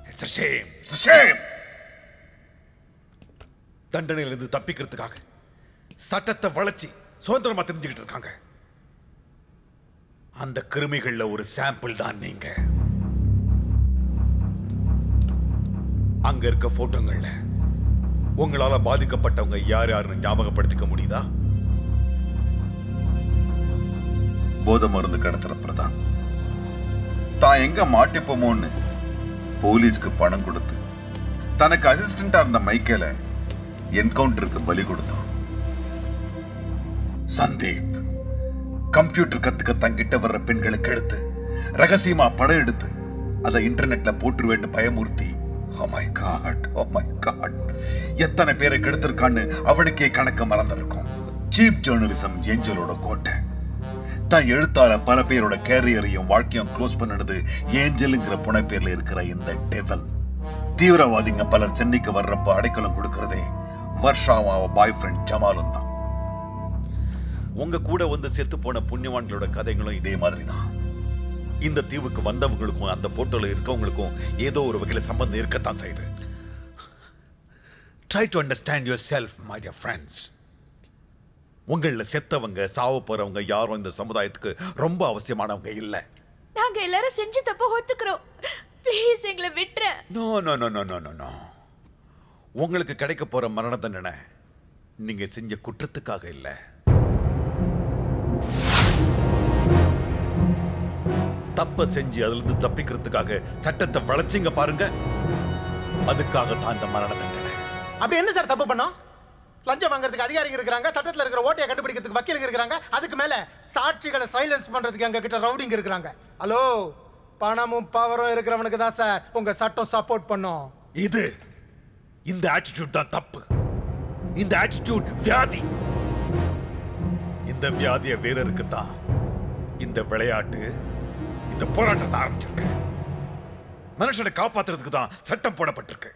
It's a shame. It's a shame. தண்டனையிலிருந்து தப்பிக்கிறதுக்காக சட்டத்தை வளைச்சி சுதந்திரமா தெரிஞ்சுக்கிட்டு இருக்காங்க. அந்த கிருமிகள்ல ஒரு சாம்பிள் தான் நீங்க. அங்க இருக்க போட்டோங்கள்ல உங்களால பாதிக்கப்பட்டவங்க யார் யாருன்னு ஞாபகப்படுத்திக்க முடியுதா? போதை மருந்து கடத்துற பிரதான் தான் எங்க மாட்டிப்போமோன்னு போலீஸ்க்கு பணம் கொடுத்து தனக்கு அசிஸ்டண்டா இருந்த மைக்கேல என்கவுண்டருக்கு பலி கொடுத்தான். சந்தீப் கம்ப்யூட்டர் கத்துக்க தங்கிட்ட வர்ற பெண்களுக்கு எடுத்து ரகசியமா படம் எடுத்து அதை இன்டர்நெட்ல போட்டுருவேன்னு பயமுறுத்தி, oh my god, எத்தனை பேரை கெடுத்திருக்கான்னு அவனுக்கே கணக்கு மறந்திருக்கும். சீப் ஜேர்னலிசம் ஏஞ்சலோட கோட்டை. தான் எழுத்தால பல பேரோட கேரியரையும் வாழ்க்கையும் க்ளோஸ் பண்ணினது ஏஞ்சலுங்கிற புனைப்பேர்ல இருக்கிற இந்த டெவல். தீவிரவாதிங்க பலர் சென்னைக்கு வர்றப்ப அடைக்கலம் கொடுக்கறதே வர்ஷாவும் அவ பாய் ஃப்ரெண்ட் ஜமாலும் தான். உங்க கூட வந்து செத்து போன புண்ணியவான்களோட கதைகளும் இதே மாதிரி தான். இந்த தீவுக்கு வந்தவங்களுக்கும் அந்த போட்டோல இருக்கவங்களுக்கும் ஏதோ ஒரு வகையில சம்பந்தம் இருக்கத்தான் செய்யுது. Try to understand yourself, my dear friends. உங்கள செத்தவங்க சாவ போறவங்க யாரும் இந்த சமுதாயத்துக்கு ரொம்ப அவசியமானவங்க இல்ல. நாங்க எல்லாரும் செஞ்சு தப்ப ஒத்துக்கிறோம். ப்ளீஸ் எங்களை விட்டுற. நோ. உங்களுக்கு கிடைக்க போற மரண தண்டனை நீங்க செஞ்ச குற்றத்துக்காக இல்ல. தப்ப செஞ்சு அதுல இருந்து தப்பிக்கிறதுக்காக சட்டத்தை வளைச்சிங்க பாருங்க, அதுக்காக தான் இந்த மரண தண்டனை. அப்படி என்ன சார் தப்பு பண்ணோம்? லஞ்சம் வாங்குறதுக்கு அதிகாரிங்க இருக்கிறாங்க, சட்டத்துல இருக்கிற ஓட்டையை கண்டுபிடிக்கிறதுக்கு வக்கீலுங்க இருக்கிறாங்க, அதுக்கு மேல சாட்சிகளை சைலன்ஸ் பண்றதுக்கு எங்க கிட்ட ரவுடிங்க இருக்கிறாங்க. ஹலோ, பணமும் பவரும் இருக்கிறவனுக்கு தான் சார் உங்க சட்டம் சப்போர்ட் பண்ணும். இந்த ஆட்டிடியூட் தான் தப்பு. இந்த ஆட்டிடியூட் வியாதி. இந்த வியாதிய வீரருக்கு தான் இந்த விளையாட்டு, இந்த போராட்டத்தை ஆரம்பிச்சிருக்கு. மனுஷனை காப்பாத்துறதுக்கு தான் சட்டம் போடப்பட்டிருக்கு.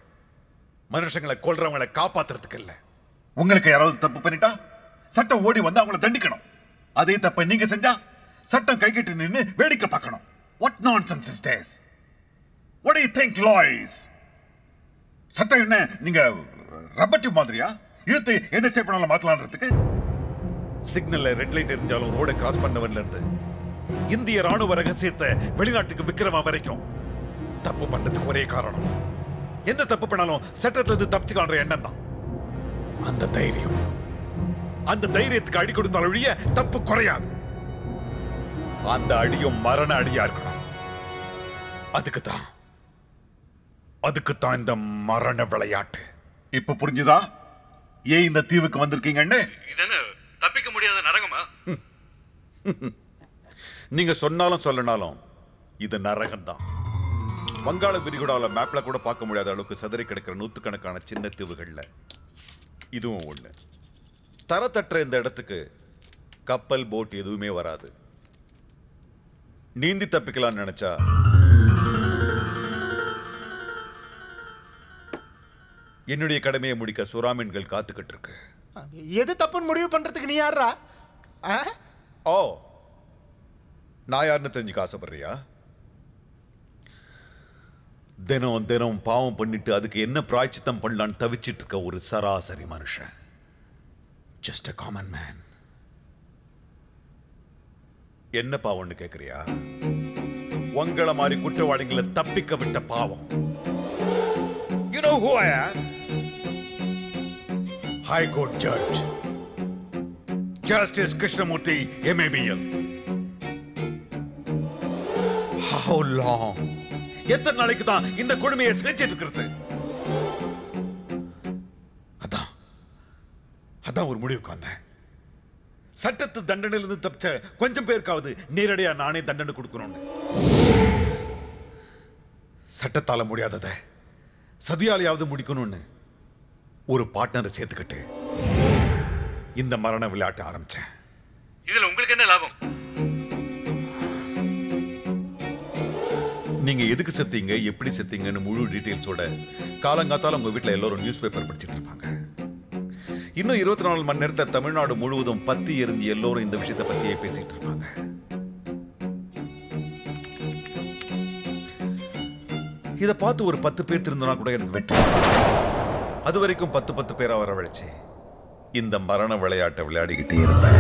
மனுஷங்களை கொல்றவங்களை காப்பாத்துறதுக்கு இல்ல. உங்களுக்கு யாராவது தப்பு பண்ணிட்டா சட்டம் ஓடி வந்து அவங்களை தண்டிக்கணும். அதே தப்பை நீங்க செஞ்சா சட்டம் கைகிட்டு நின்னு வேடிக்கை பார்க்கணும். What nonsense is this? What do you think, lawyers? சட்டம் என்ன நீங்க ரப்பர் டியூப் மாதிரியா இழுத்து எந்த ஸ்டெப் பண்ணாலும் மாத்தலாம்ன்றதுக்கு? சிக்னல்ல ரெட் லைட் எரிஞ்சாலும் ரோட கிராஸ் பண்ணவன்ல இருந்து இந்திய ராணுவ ரகசியத்தை வெளிநாட்டுக்கு விக்கிறவா வரைக்கும் தப்பு பண்றதுக்கு ஒரே காரணம், எந்த தப்பு பண்ணாலும் சட்டத்துல இருந்து தப்பிச்சுக்கான்ற எண்ணம் தான். அந்த தைரியத்துக்கு அடி கொடுத்தால் ஒழிய தப்பு குறையாது. அந்த அடியும் மரண அடியா இருக்கணும். அதுக்குத்தான் இந்த மரண விளையாட்டு. இப்ப புரிஞ்சுதா ஏன் இந்த தீவுக்கு வந்திருக்கீங்கன்னு? இதென்ன தப்பிக்க முடியாத நரகமா? நீங்க சொன்னாலும் சொல்லனாலும் இது நரகம் தான். வங்காள விரிகுடால மேப்ல கூட பார்க்க முடியாத அளவுக்கு சிதறி கிடக்கிற நூத்துக்கணக்கான சின்ன தீவுகள்ல இதுவும் ஒண்ணு. தரத்தற்ற இந்த இடத்துக்கு கப்பல், போட் எதுவுமே வராது. நீந்தி தப்பிக்கலாம்னு நினைச்சா என்னுடைய கடமையை முடிக்க சுறாமீன்கள் காத்துக்கிட்டு இருக்கு. எது தப்புன்னு முடிவு பண்றதுக்கு நீ யாரா? ஓ, நான் யாருன்னு தெரிஞ்சுக்க ஆசைப்படுறியா? தினம் தினம் பாவம் பண்ணிட்டு அதுக்கு என்ன பிராய்ச்சித்தம் பண்ணலான்னு தவிச்சிட்டு இருக்க ஒரு சராசரி மனுஷன். Just a common man. என்ன பாவம்னு கேக்குறியா? உங்களை மாதிரி குற்றவாளிகளை தப்பிக்க விட்ட பாவம். You know who I am? High Court Judge Justice Krishnamurthy MABL. How long? எத்தனை நாளைக்கு தான் இந்த கொடுமையை சகிச்சிட்டு இருக்கிறது? அதான் ஒரு முடிவுக்கு வந்தேன். சட்டத்து தண்டனையிலிருந்து தப்பிச்ச கொஞ்சம் பேருக்காவது நேரடியா நானே தண்டனை கொடுக்கணும்னு. சட்டத்தால முடியாதத சதியாலையாவது முடிக்கணும்னு ஒரு பார்ட்னரை சேர்த்துக்கிட்டு இந்த மரண விளையாட்டு ஆரம்பிச்சேன். இதுல உங்களுக்கு என்ன லாபம்? நீங்க எதுக்கு செத்தீங்க, எப்படி செத்தீங்கன்னு முழு டீடைல்ஸோட காலங்காத்தால உங்க வீட்டுல எல்லாரும் நியூஸ் பேப்பர் படிச்சிட்டு இருப்பாங்க. இன்னும் 24 மணி நேரத்தை தமிழ்நாடு முழுவதும் பத்தி எரிஞ்சு எல்லோரும் இந்த விஷயத்தை பத்தியே பேசிட்டு இருப்பாங்க. இதை பார்த்து ஒரு 10 பேர் திருந்தனா கூட எனக்கு வெற்றி. அது வரைக்கும் 10 பேரா வரவழைச்சு இந்த மரண விளையாட்டை விளையாடிக்கிட்டே இருப்பேன்.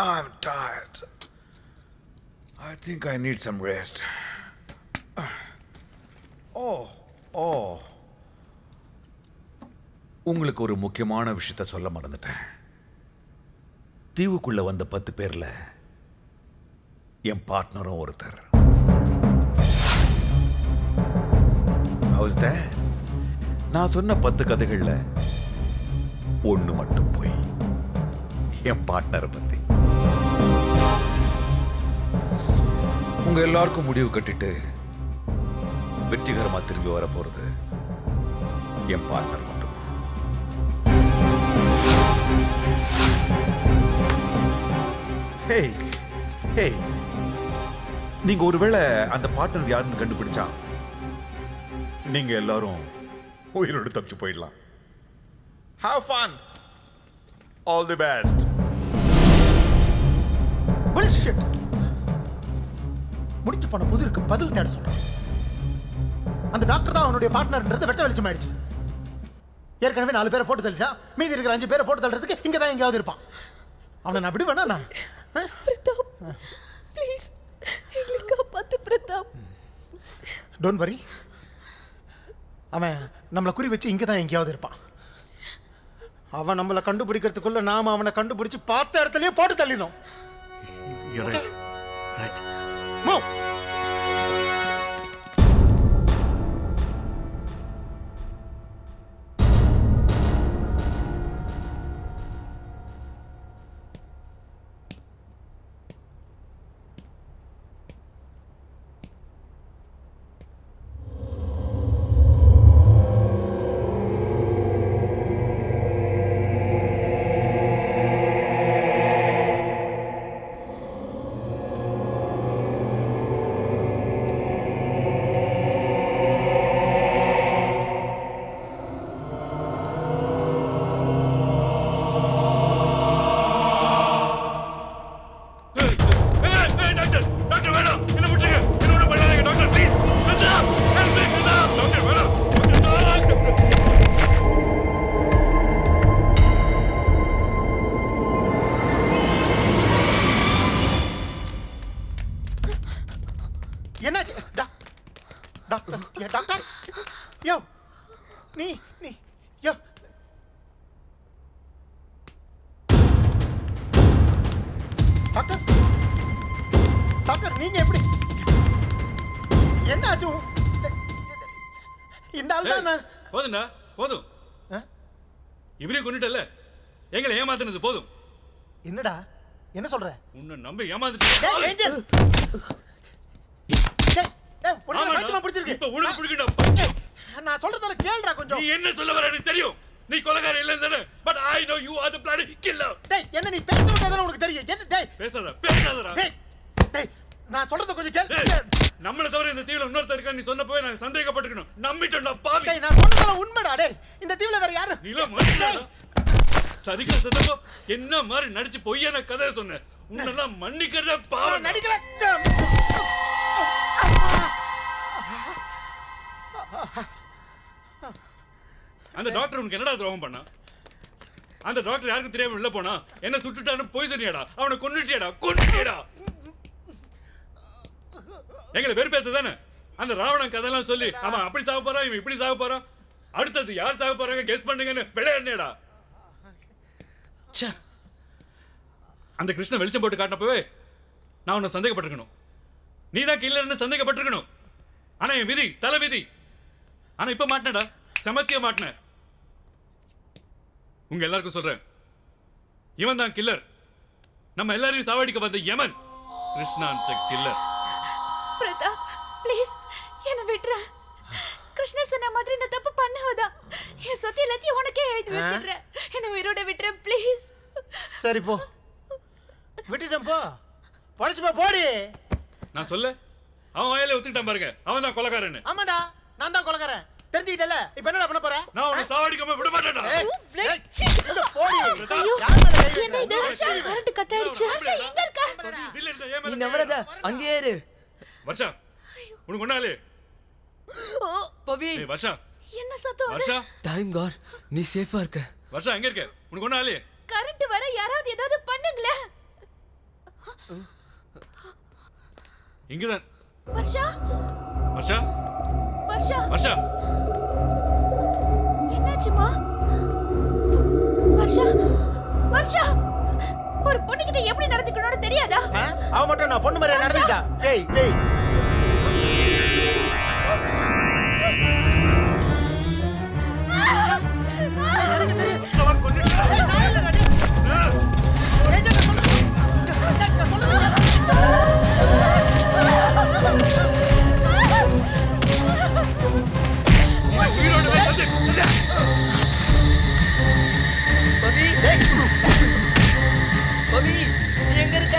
I'm tired. I think I need some rest. உங்களுக்கு ஒரு முக்கியமான விஷயத்தை சொல்ல மறந்துட்டேன். தீவுக்குள்ள வந்த 10 பேர்ல என் பார்ட்னரும் ஒருத்தர். How's that? நான் சொன்ன 10 கதைகள்ல ஒண்ணு மட்டும் போய் என் பார்ட்னரை பத்தி. உங்க எல்லாருக்கும் முடிவு கட்டிட்டு வெற்றிகரமா திரும்பி வர போறது என் பார்ட்னர் மட்டும்தான். நீங்க ஒருவேளை அந்த பார்ட்னர் யாருன்னு கண்டுபிடிச்சா நீங்க எல்லாரும் உயிரோடு தப்பிச்சு போயிடலாம். Have fun. All the best. Bullshit. முடிச்சு போன புதிருக்கு பதில் தேட சொல்றான். அந்த டாக்டர் தான் அவனுடைய பார்ட்னர்ன்றது வெட்ட வெளிச்சம் ஆயிடுச்சு. ஏற்கனவே 4 பேரை போட்டு தள்ளிட்டான். மீதி இருக்கிற 5 பேரை போட்டு தள்ளுறதுக்கு இங்க தான் எங்கேயாவது இருப்பான். அவனை நான் அப்படி வேணா நான் பிரதாப் ப்ளீஸ் எங்களை காப்பாத்து பிரதாப். Don't worry. அவன் நம்மளை குறி வச்சு இங்க தான் எங்கேயாவது இருப்பான். அவன் நம்மளை கண்டுபிடிக்கிறதுக்குள்ள நாம அவனை கண்டுபிடிச்சு பார்த்த இடத்துலயே போட்டு தள்ளினோம். You're right. Right. Move. என்னாச்சு டாக்டர்? டாக்டர் யோ நீ யோ டாக்டர் டாக்டர் நீங்க எப்படி என்னாச்சு? இந்த ஆள் தான். போதும்டா போதும். இவரையும் கொண்டுட்டல, எங்களை ஏமாத்துனது போதும். என்னடா என்ன சொல்ற? உன்னை நம்பி ஏமாந்துட்டேன். ஏஞ்சல் நான் சொல்றதால கேளுடா கொஞ்சம். நீ என்ன சொல்ல வர எனக்கு தெரியும். நீ கொலைகார இல்லன்னு. But I know you are the bloody killer. டேய் என்ன நீ பேச விட்டாதானே உனக்கு தெரியும். என்ன டேய் பேசாதடா. டேய் நான் சொல்றத கொஞ்சம் கேளு. நம்மள தவிர இந்த தீவுல இன்னொருத்தர் இருக்கான்னு நீ சொன்னப்பவே நான் சந்தேகப்பட்டுக்கணும். நம்பிட்டேன்டா பாவி. டேய் நான் சொன்னதெல்லாம் உண்மைடா. டேய் இந்த தீவுல வேற யாரு? நீல மனுஷனா? சரிக்கா சதப்போ என்ன மாதிரி நடிச்சு பொய்யான கதை சொன்ன. உன்னெல்லாம் மன்னிக்கிறதே பாவம். நடிக்கல. அந்த டாக்டர் உனக்கு என்னடா துரோகம் பண்ணா? அந்த டாக்டர் யாருக்கும் தெரியாம உள்ள போனா என்ன சுட்டுட்டான்னு போய் சொன்னியாடா? அவனை கொன்னுட்டியாடா? எங்களை வெறுப்பேத்து தானே அந்த ராவணன் கதையெல்லாம் சொல்லி அவன் அப்படி சாக போறான், இவன் இப்படி சாக போறான், அடுத்தது யார் சாக போறாங்க கெஸ் பண்ணுங்கன்னு விளையாடினேடா. அந்த கிருஷ்ண வெளிச்சம் போட்டு காட்டினப்பவே நான் உன்னை சந்தேகப்பட்டிருக்கணும். நீ தான் கில்லர்னு சந்தேகப்பட்டிருக்கணும். ஆனா என் விதி தலை விதி. ஆனா இப்ப மாட்டினடா, சமத்திய மாட்டின. உங்க எல்லாருக்கும் சொல்றேன், இவன் தான் கில்லர். நம்ம எல்லாரையும் சாவடிக்க வந்த யமன் கிருஷ்ணான் கில்லர். பிரதாப் ப்ளீஸ் என்ன விட்டுற. கிருஷ்ணா சொன்ன மாதிரி நான் தப்பு பண்ணவதா. என் சொத்து எல்லாத்தையும் உனக்கே எழுதி வச்சிடுறேன். என்ன உயிரோட விட்டுற ப்ளீஸ். சரி போ, விட்டுட்டேன் போ. படிச்சு போ போடி. நான் சொல்ல அவன் வாயில ஒத்துக்கிட்டான் பாருங்க, அவன் தான் கொலைகாரன்னு. ஆமாடா, நான் தான் கொலைகாரன். தெரிஞ்சுக்கிட்டல, இப்போ என்னடா பண்ண போற? நான் உன்னை சாவடிக்காம விட மாட்டேன்டா. போடி. என்ன இது? கரண்ட் கட் ஆயிடுச்சு. ஆஷா எங்க இருக்க? நீ நவரதா அங்கேயே இரு. வர்ஷா உனக்கு ஒண்ணாலே. பவி ஏய் வர்ஷா, என்ன சத்தம்? வர்ஷா டைம் காட், நீ சேஃபா இருக்க. வர்ஷா எங்க இருக்க? உனக்கு ஒண்ணாலே. கரண்ட் வர யாராவது ஏதாவது பண்ணுங்களே. இங்கதான். வர்ஷா வர்ஷா வர்ஷா வர்ஷா என்னாச்சுமா? வர்ஷா வர்ஷா ஒரு பொண்ணுகிட்ட எப்படி நடந்துக்கணும்னு தெரியாதா? அவ மட்டும் நான் பொண்ணு மாதிரி நடந்துட்டா. டேய் டேய் பவி நீ எங்க இருக்க?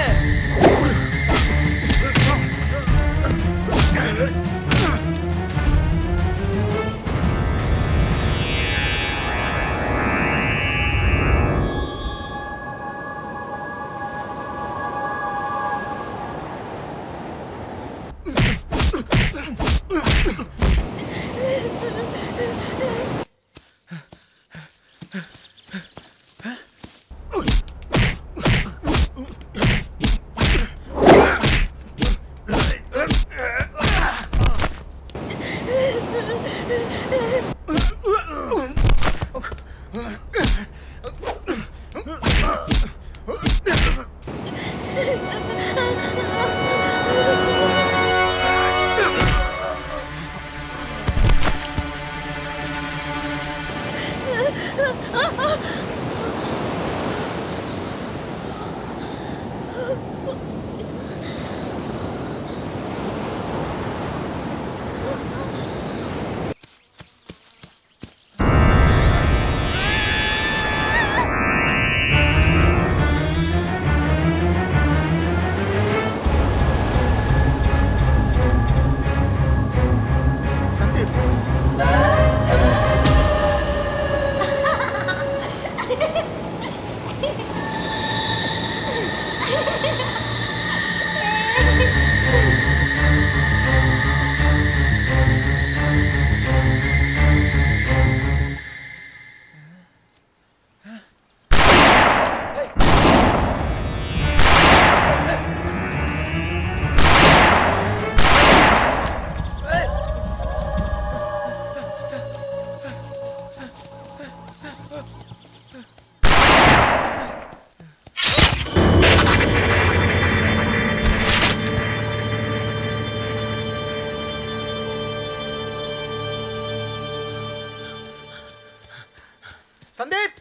சந்தீப்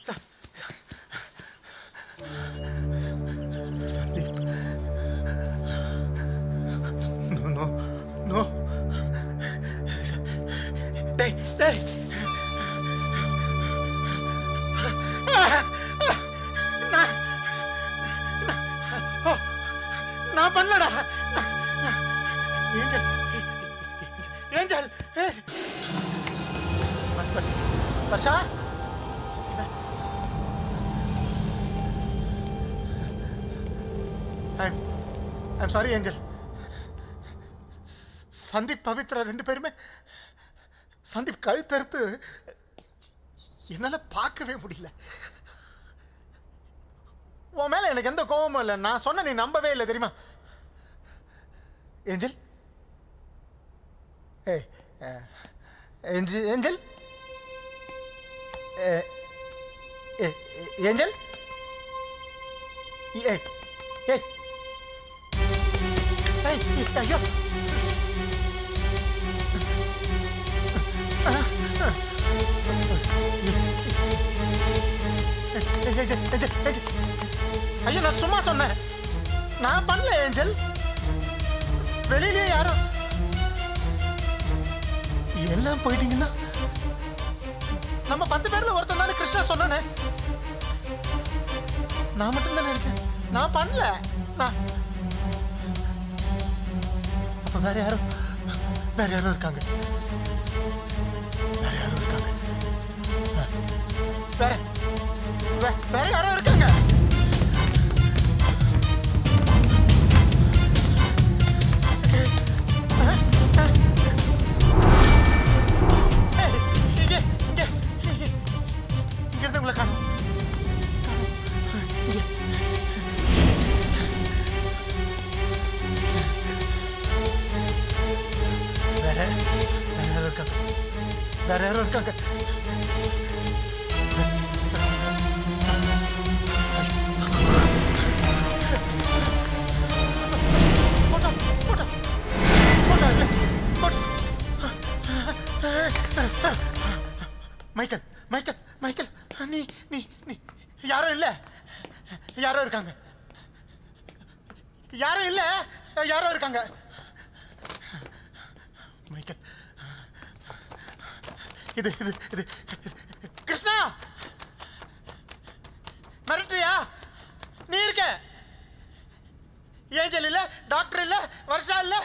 சந்தீப் நோ நோ டேய் டேய் நான் பண்ணலடா. Angel Angel Varsha I'm sorry Angel. Sandeep Pavithra ரெண்டு பேருமே சந்தீப் கழுத்தறுத்து என்னால பார்க்கவே முடியல. உன் மேல எனக்கு எந்த கோபமும் இல்லை. நான் சொன்ன நீ நம்பவே இல்லை தெரியுமா ஏஞ்சல்? ஏஞ்சல் ஏஞ்சல் ஏய் ஏய் ஏய் ஐயோ ஐயோ நான் சும்மா சொன்னேன், நான் பண்ணல ஏஞ்சல். வெளியிலேயே யாரும் எல்லாம் போயிட்டீங்கன்னா நம்ம 10 பேர்ல ஒருத்தன் தானே கிருஷ்ணா சொன்னானே. நான் மட்டும் தானே இருக்கேன், நான் பண்ணல. நான் அப்ப வேற யாரும் இருக்காங்க, வேற யாரும் இருக்காங்க, வேற யாரும் இருக்காங்க. உங்களை காணும் வேற யாரும் இருக்காங்க, வேற யாரும் இருக்காங்க. மைக்கேல் மைக்கேல் மைக்கேல், நீ நீ நீ யாரும் இல்ல, யாரோ இருக்காங்க, யாரும் இல்ல, யாரோ இருக்காங்க. மைக்கேல், இது இது இது கிருஷ்ணா, மிரட்டுறியா? நீ இருக்க, ஏஞ்சல் இல்ல, டாக்டர் இல்ல, வருஷா இல்ல,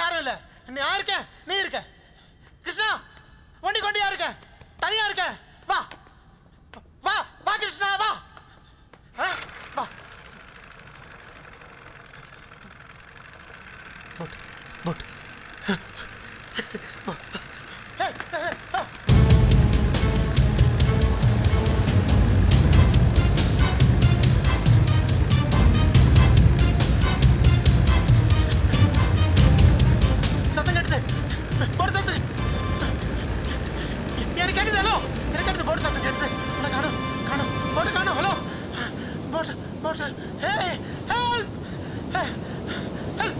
யாரும் இல்ல. நான் இருக்கேன், நீ இருக்க. கிருஷ்ணா, ஒண்டி கொண்டியா இருக்க, தனியா இருக்க. வா வா வா கிருஷ்ணா, வா வா. போட் போட் சத்தம் கேட்டுது, போடு சத்தம் எனக்கு கேட்டுது. ஹலோ, எனக்கு கேட்டுது, போடு சத்தம் கேட்டுது. காணும் காணும், போடு காணும். ஹலோ, போடு போடு. ஹே ஹெல்ப் ஹெல்ப்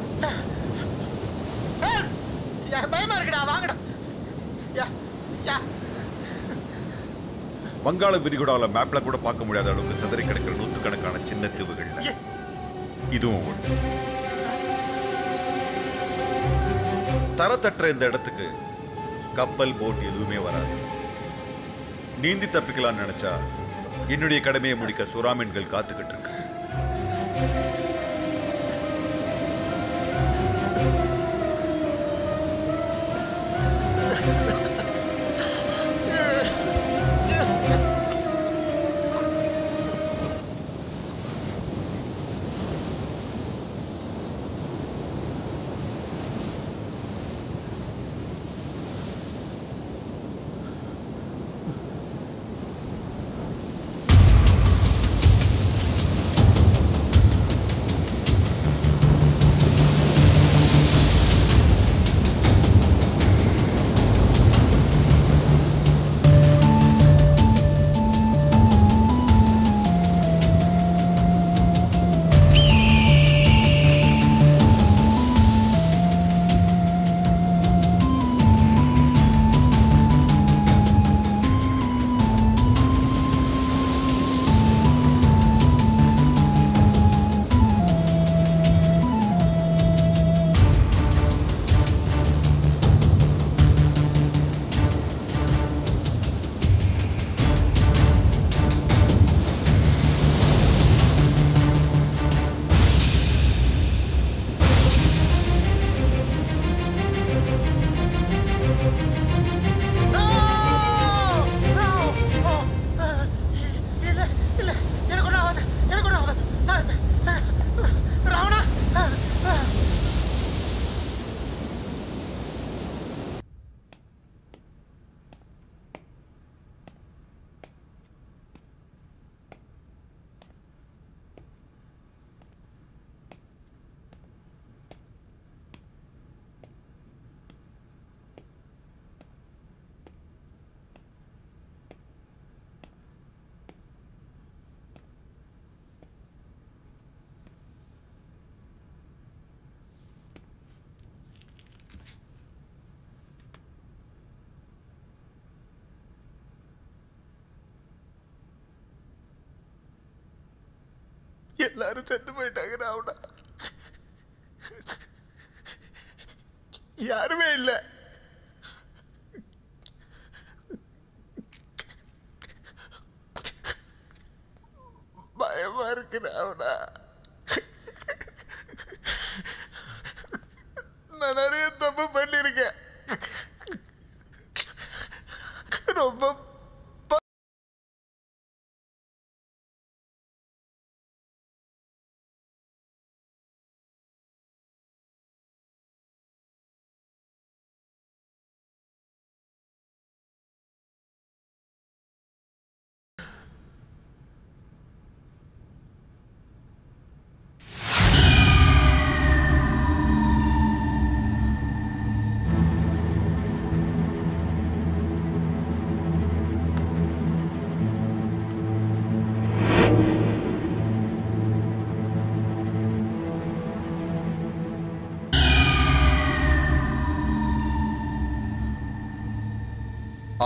ஹெல்ப். பயமா இருக்குடா, வாங்கடா. வங்காள விரிகுடாவில் மேப்ல கூட பார்க்க முடியாத அளவுக்கு சிதறி கிடக்கிற நூற்றுக்கணக்கான சின்ன தீவுகள்ல இதுவும் ஒன்று. தரத்தற்ற இந்த இடத்துக்கு கப்பல், போட் எதுவுமே வராது. நீந்தி தப்பிக்கலாம்னு நினைச்சா என்னுடைய கடமையை முடிக்க சுறாமீன்கள் காத்துக்கிட்டு இருக்கு. எல்லாரும் செத்து போயிட்டாங்க ராவணா. யாருமே இல்லை. பயமா இருக்கு ராவணா. நான் நிறைய தப்பு பண்ணிருக்கேன். ரொம்ப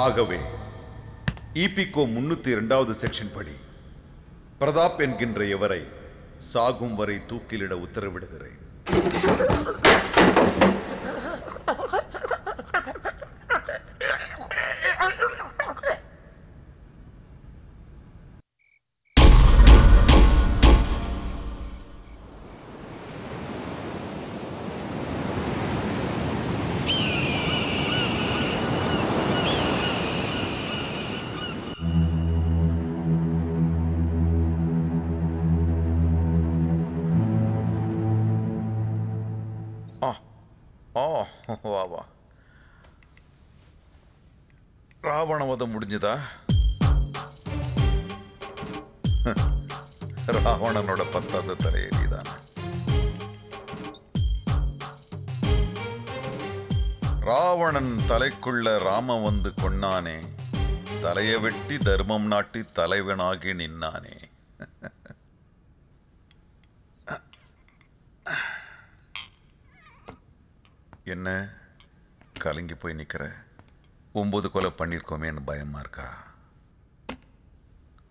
ஆகவே இபிகோ 302வது செக்ஷன் படி பிரதாப் என்கின்ற எவரை சாகும் வரை தூக்கிலிட உத்தரவிடுகிறேன். வா வா. ராவணவதம் முடிஞ்சதா? ராவணனோட 10வது தலையடிதான். ராவணன் தலைக்குள்ள ராம வந்து கொன்னானே, தலைய வெட்டி தர்மம் நாட்டி தலைவனாகி நின்னானே. என்ன கலங்கி போய் நிக்கிற? 9 கொலை பண்ணிருக்கோமேன்னு பயமா இருக்கா?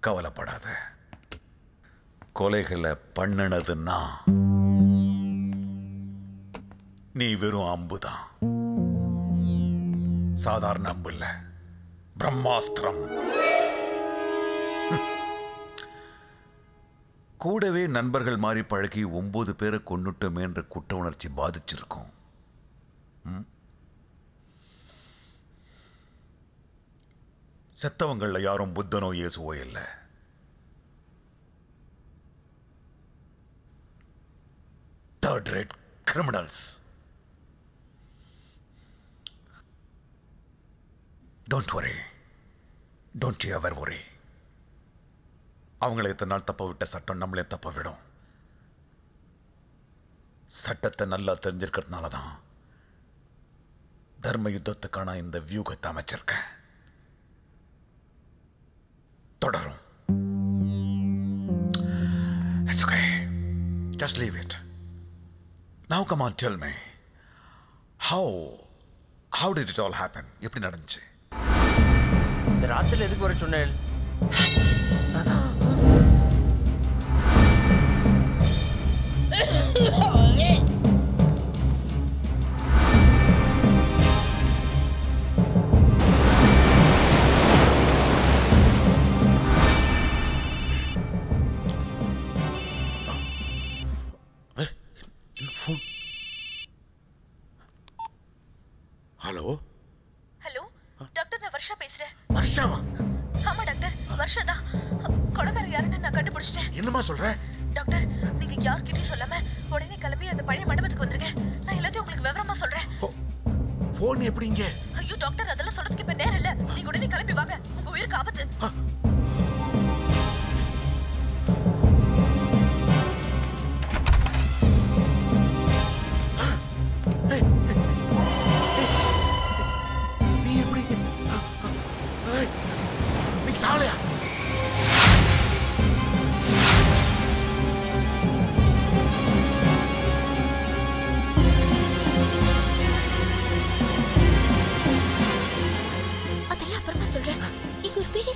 கவலைப்படாத. கொலைகளை பண்ணினதுன்னா நீ வெறும் அம்புதான். சாதாரண அம்பு இல்ல, பிரம்மாஸ்திரம். கூடவே நண்பர்கள் மாறி பழகி 9 பேரை கொன்னுட்டோமே என்ற குற்ற உணர்ச்சி பாதிச்சிருக்கும். செத்தவங்கள யாரும் புத்தனோ இயேசுவோ இல்லை. Third rate criminals. Don't worry, don't you ever worry. அவங்களை எத்தனை நாள் தப்ப விட்ட சட்டம் நம்மளே தப்ப விடும். சட்டத்தை நல்லா தெரிஞ்சிருக்கிறதுனால தான் தர்ம யுத்தத்துக்கான இந்த வியூகத்தை அமைச்சிருக்கேன். தொடரும். It's okay. Just leave it. Now come on, tell me. How did it all happen? எப்படி நடந்துச்சு? இந்த ராத்திரில எதுக்கு வர சொன்னேன்? ஹலோ ஹலோ டாக்டர், நான் வர்ஷா பேசுறேன். வர்ஷாவா? ஆமா டாக்டர், வர்ஷா தான். கொலைகாரர் யாருன்னு நான் கண்டுபிடிச்சிட்டேன். என்னமா சொல்ற? டாக்டர், நீங்க யார்கிட்டயும் சொல்லாம உடனே கிளம்பி அந்த பழைய மண்டபத்துக்கு வந்துருங்க. நான் எல்லாத்தையும் உங்களுக்கு விவரமா சொல்றேன். போன் எப்படிங்க? ஐயோ டாக்டர், அதெல்லாம் சொல்றதுக்கு இப்ப நேரம் இல்ல. நீங்க உடனே கிளம்பி வாங்க, உங்க உயிருக்கு ஆபத்து. நீ எப்படி? நீ சாலையா?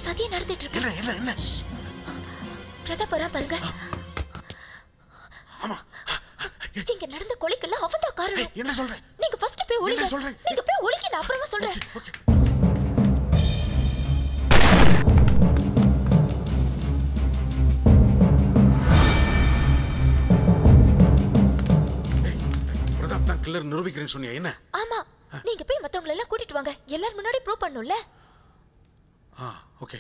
சதியை நடத்திட்டு இருக்கு. என்ன என்ன என்ன? பிரதாப் வரா பாருங்க. இங்க நடந்த கொலைக்கெல்லாம் அவன் தான் காரணம். என்ன சொல்ற? நீங்க ஃபர்ஸ்ட் போய் ஒளிங்க. நீங்க போய் ஒளிங்க, நான் அப்புறமா சொல்றேன். பிரதாப் தான் கில்லர் நிரூபிக்கிறேன்னு சொன்னியா என்ன? ஆமா, நீங்க போய் மத்தவங்க எல்லாம் கூட்டிட்டு வாங்க. எல்லாரும் முன்னாடி ப்ரூவ் பண்ணனும்ல. ஓகே.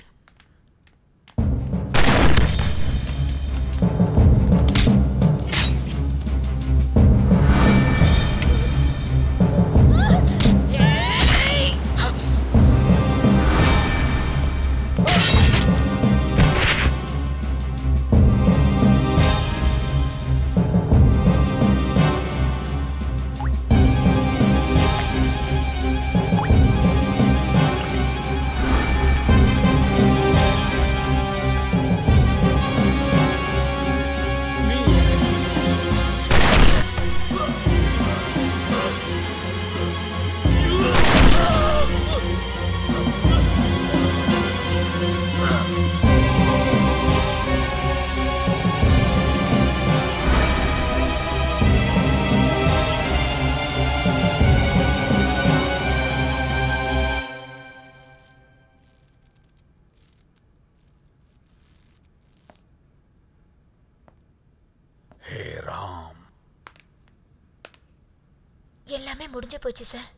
எல்லாமே முடிஞ்சு போச்சு சார்.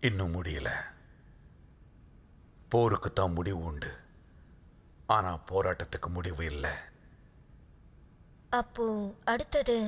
இன்னும் முடியல. போருக்கு தான் முடிவு உண்டு, ஆனா போராட்டத்துக்கு முடிவு இல்லை. அப்போ அடுத்தது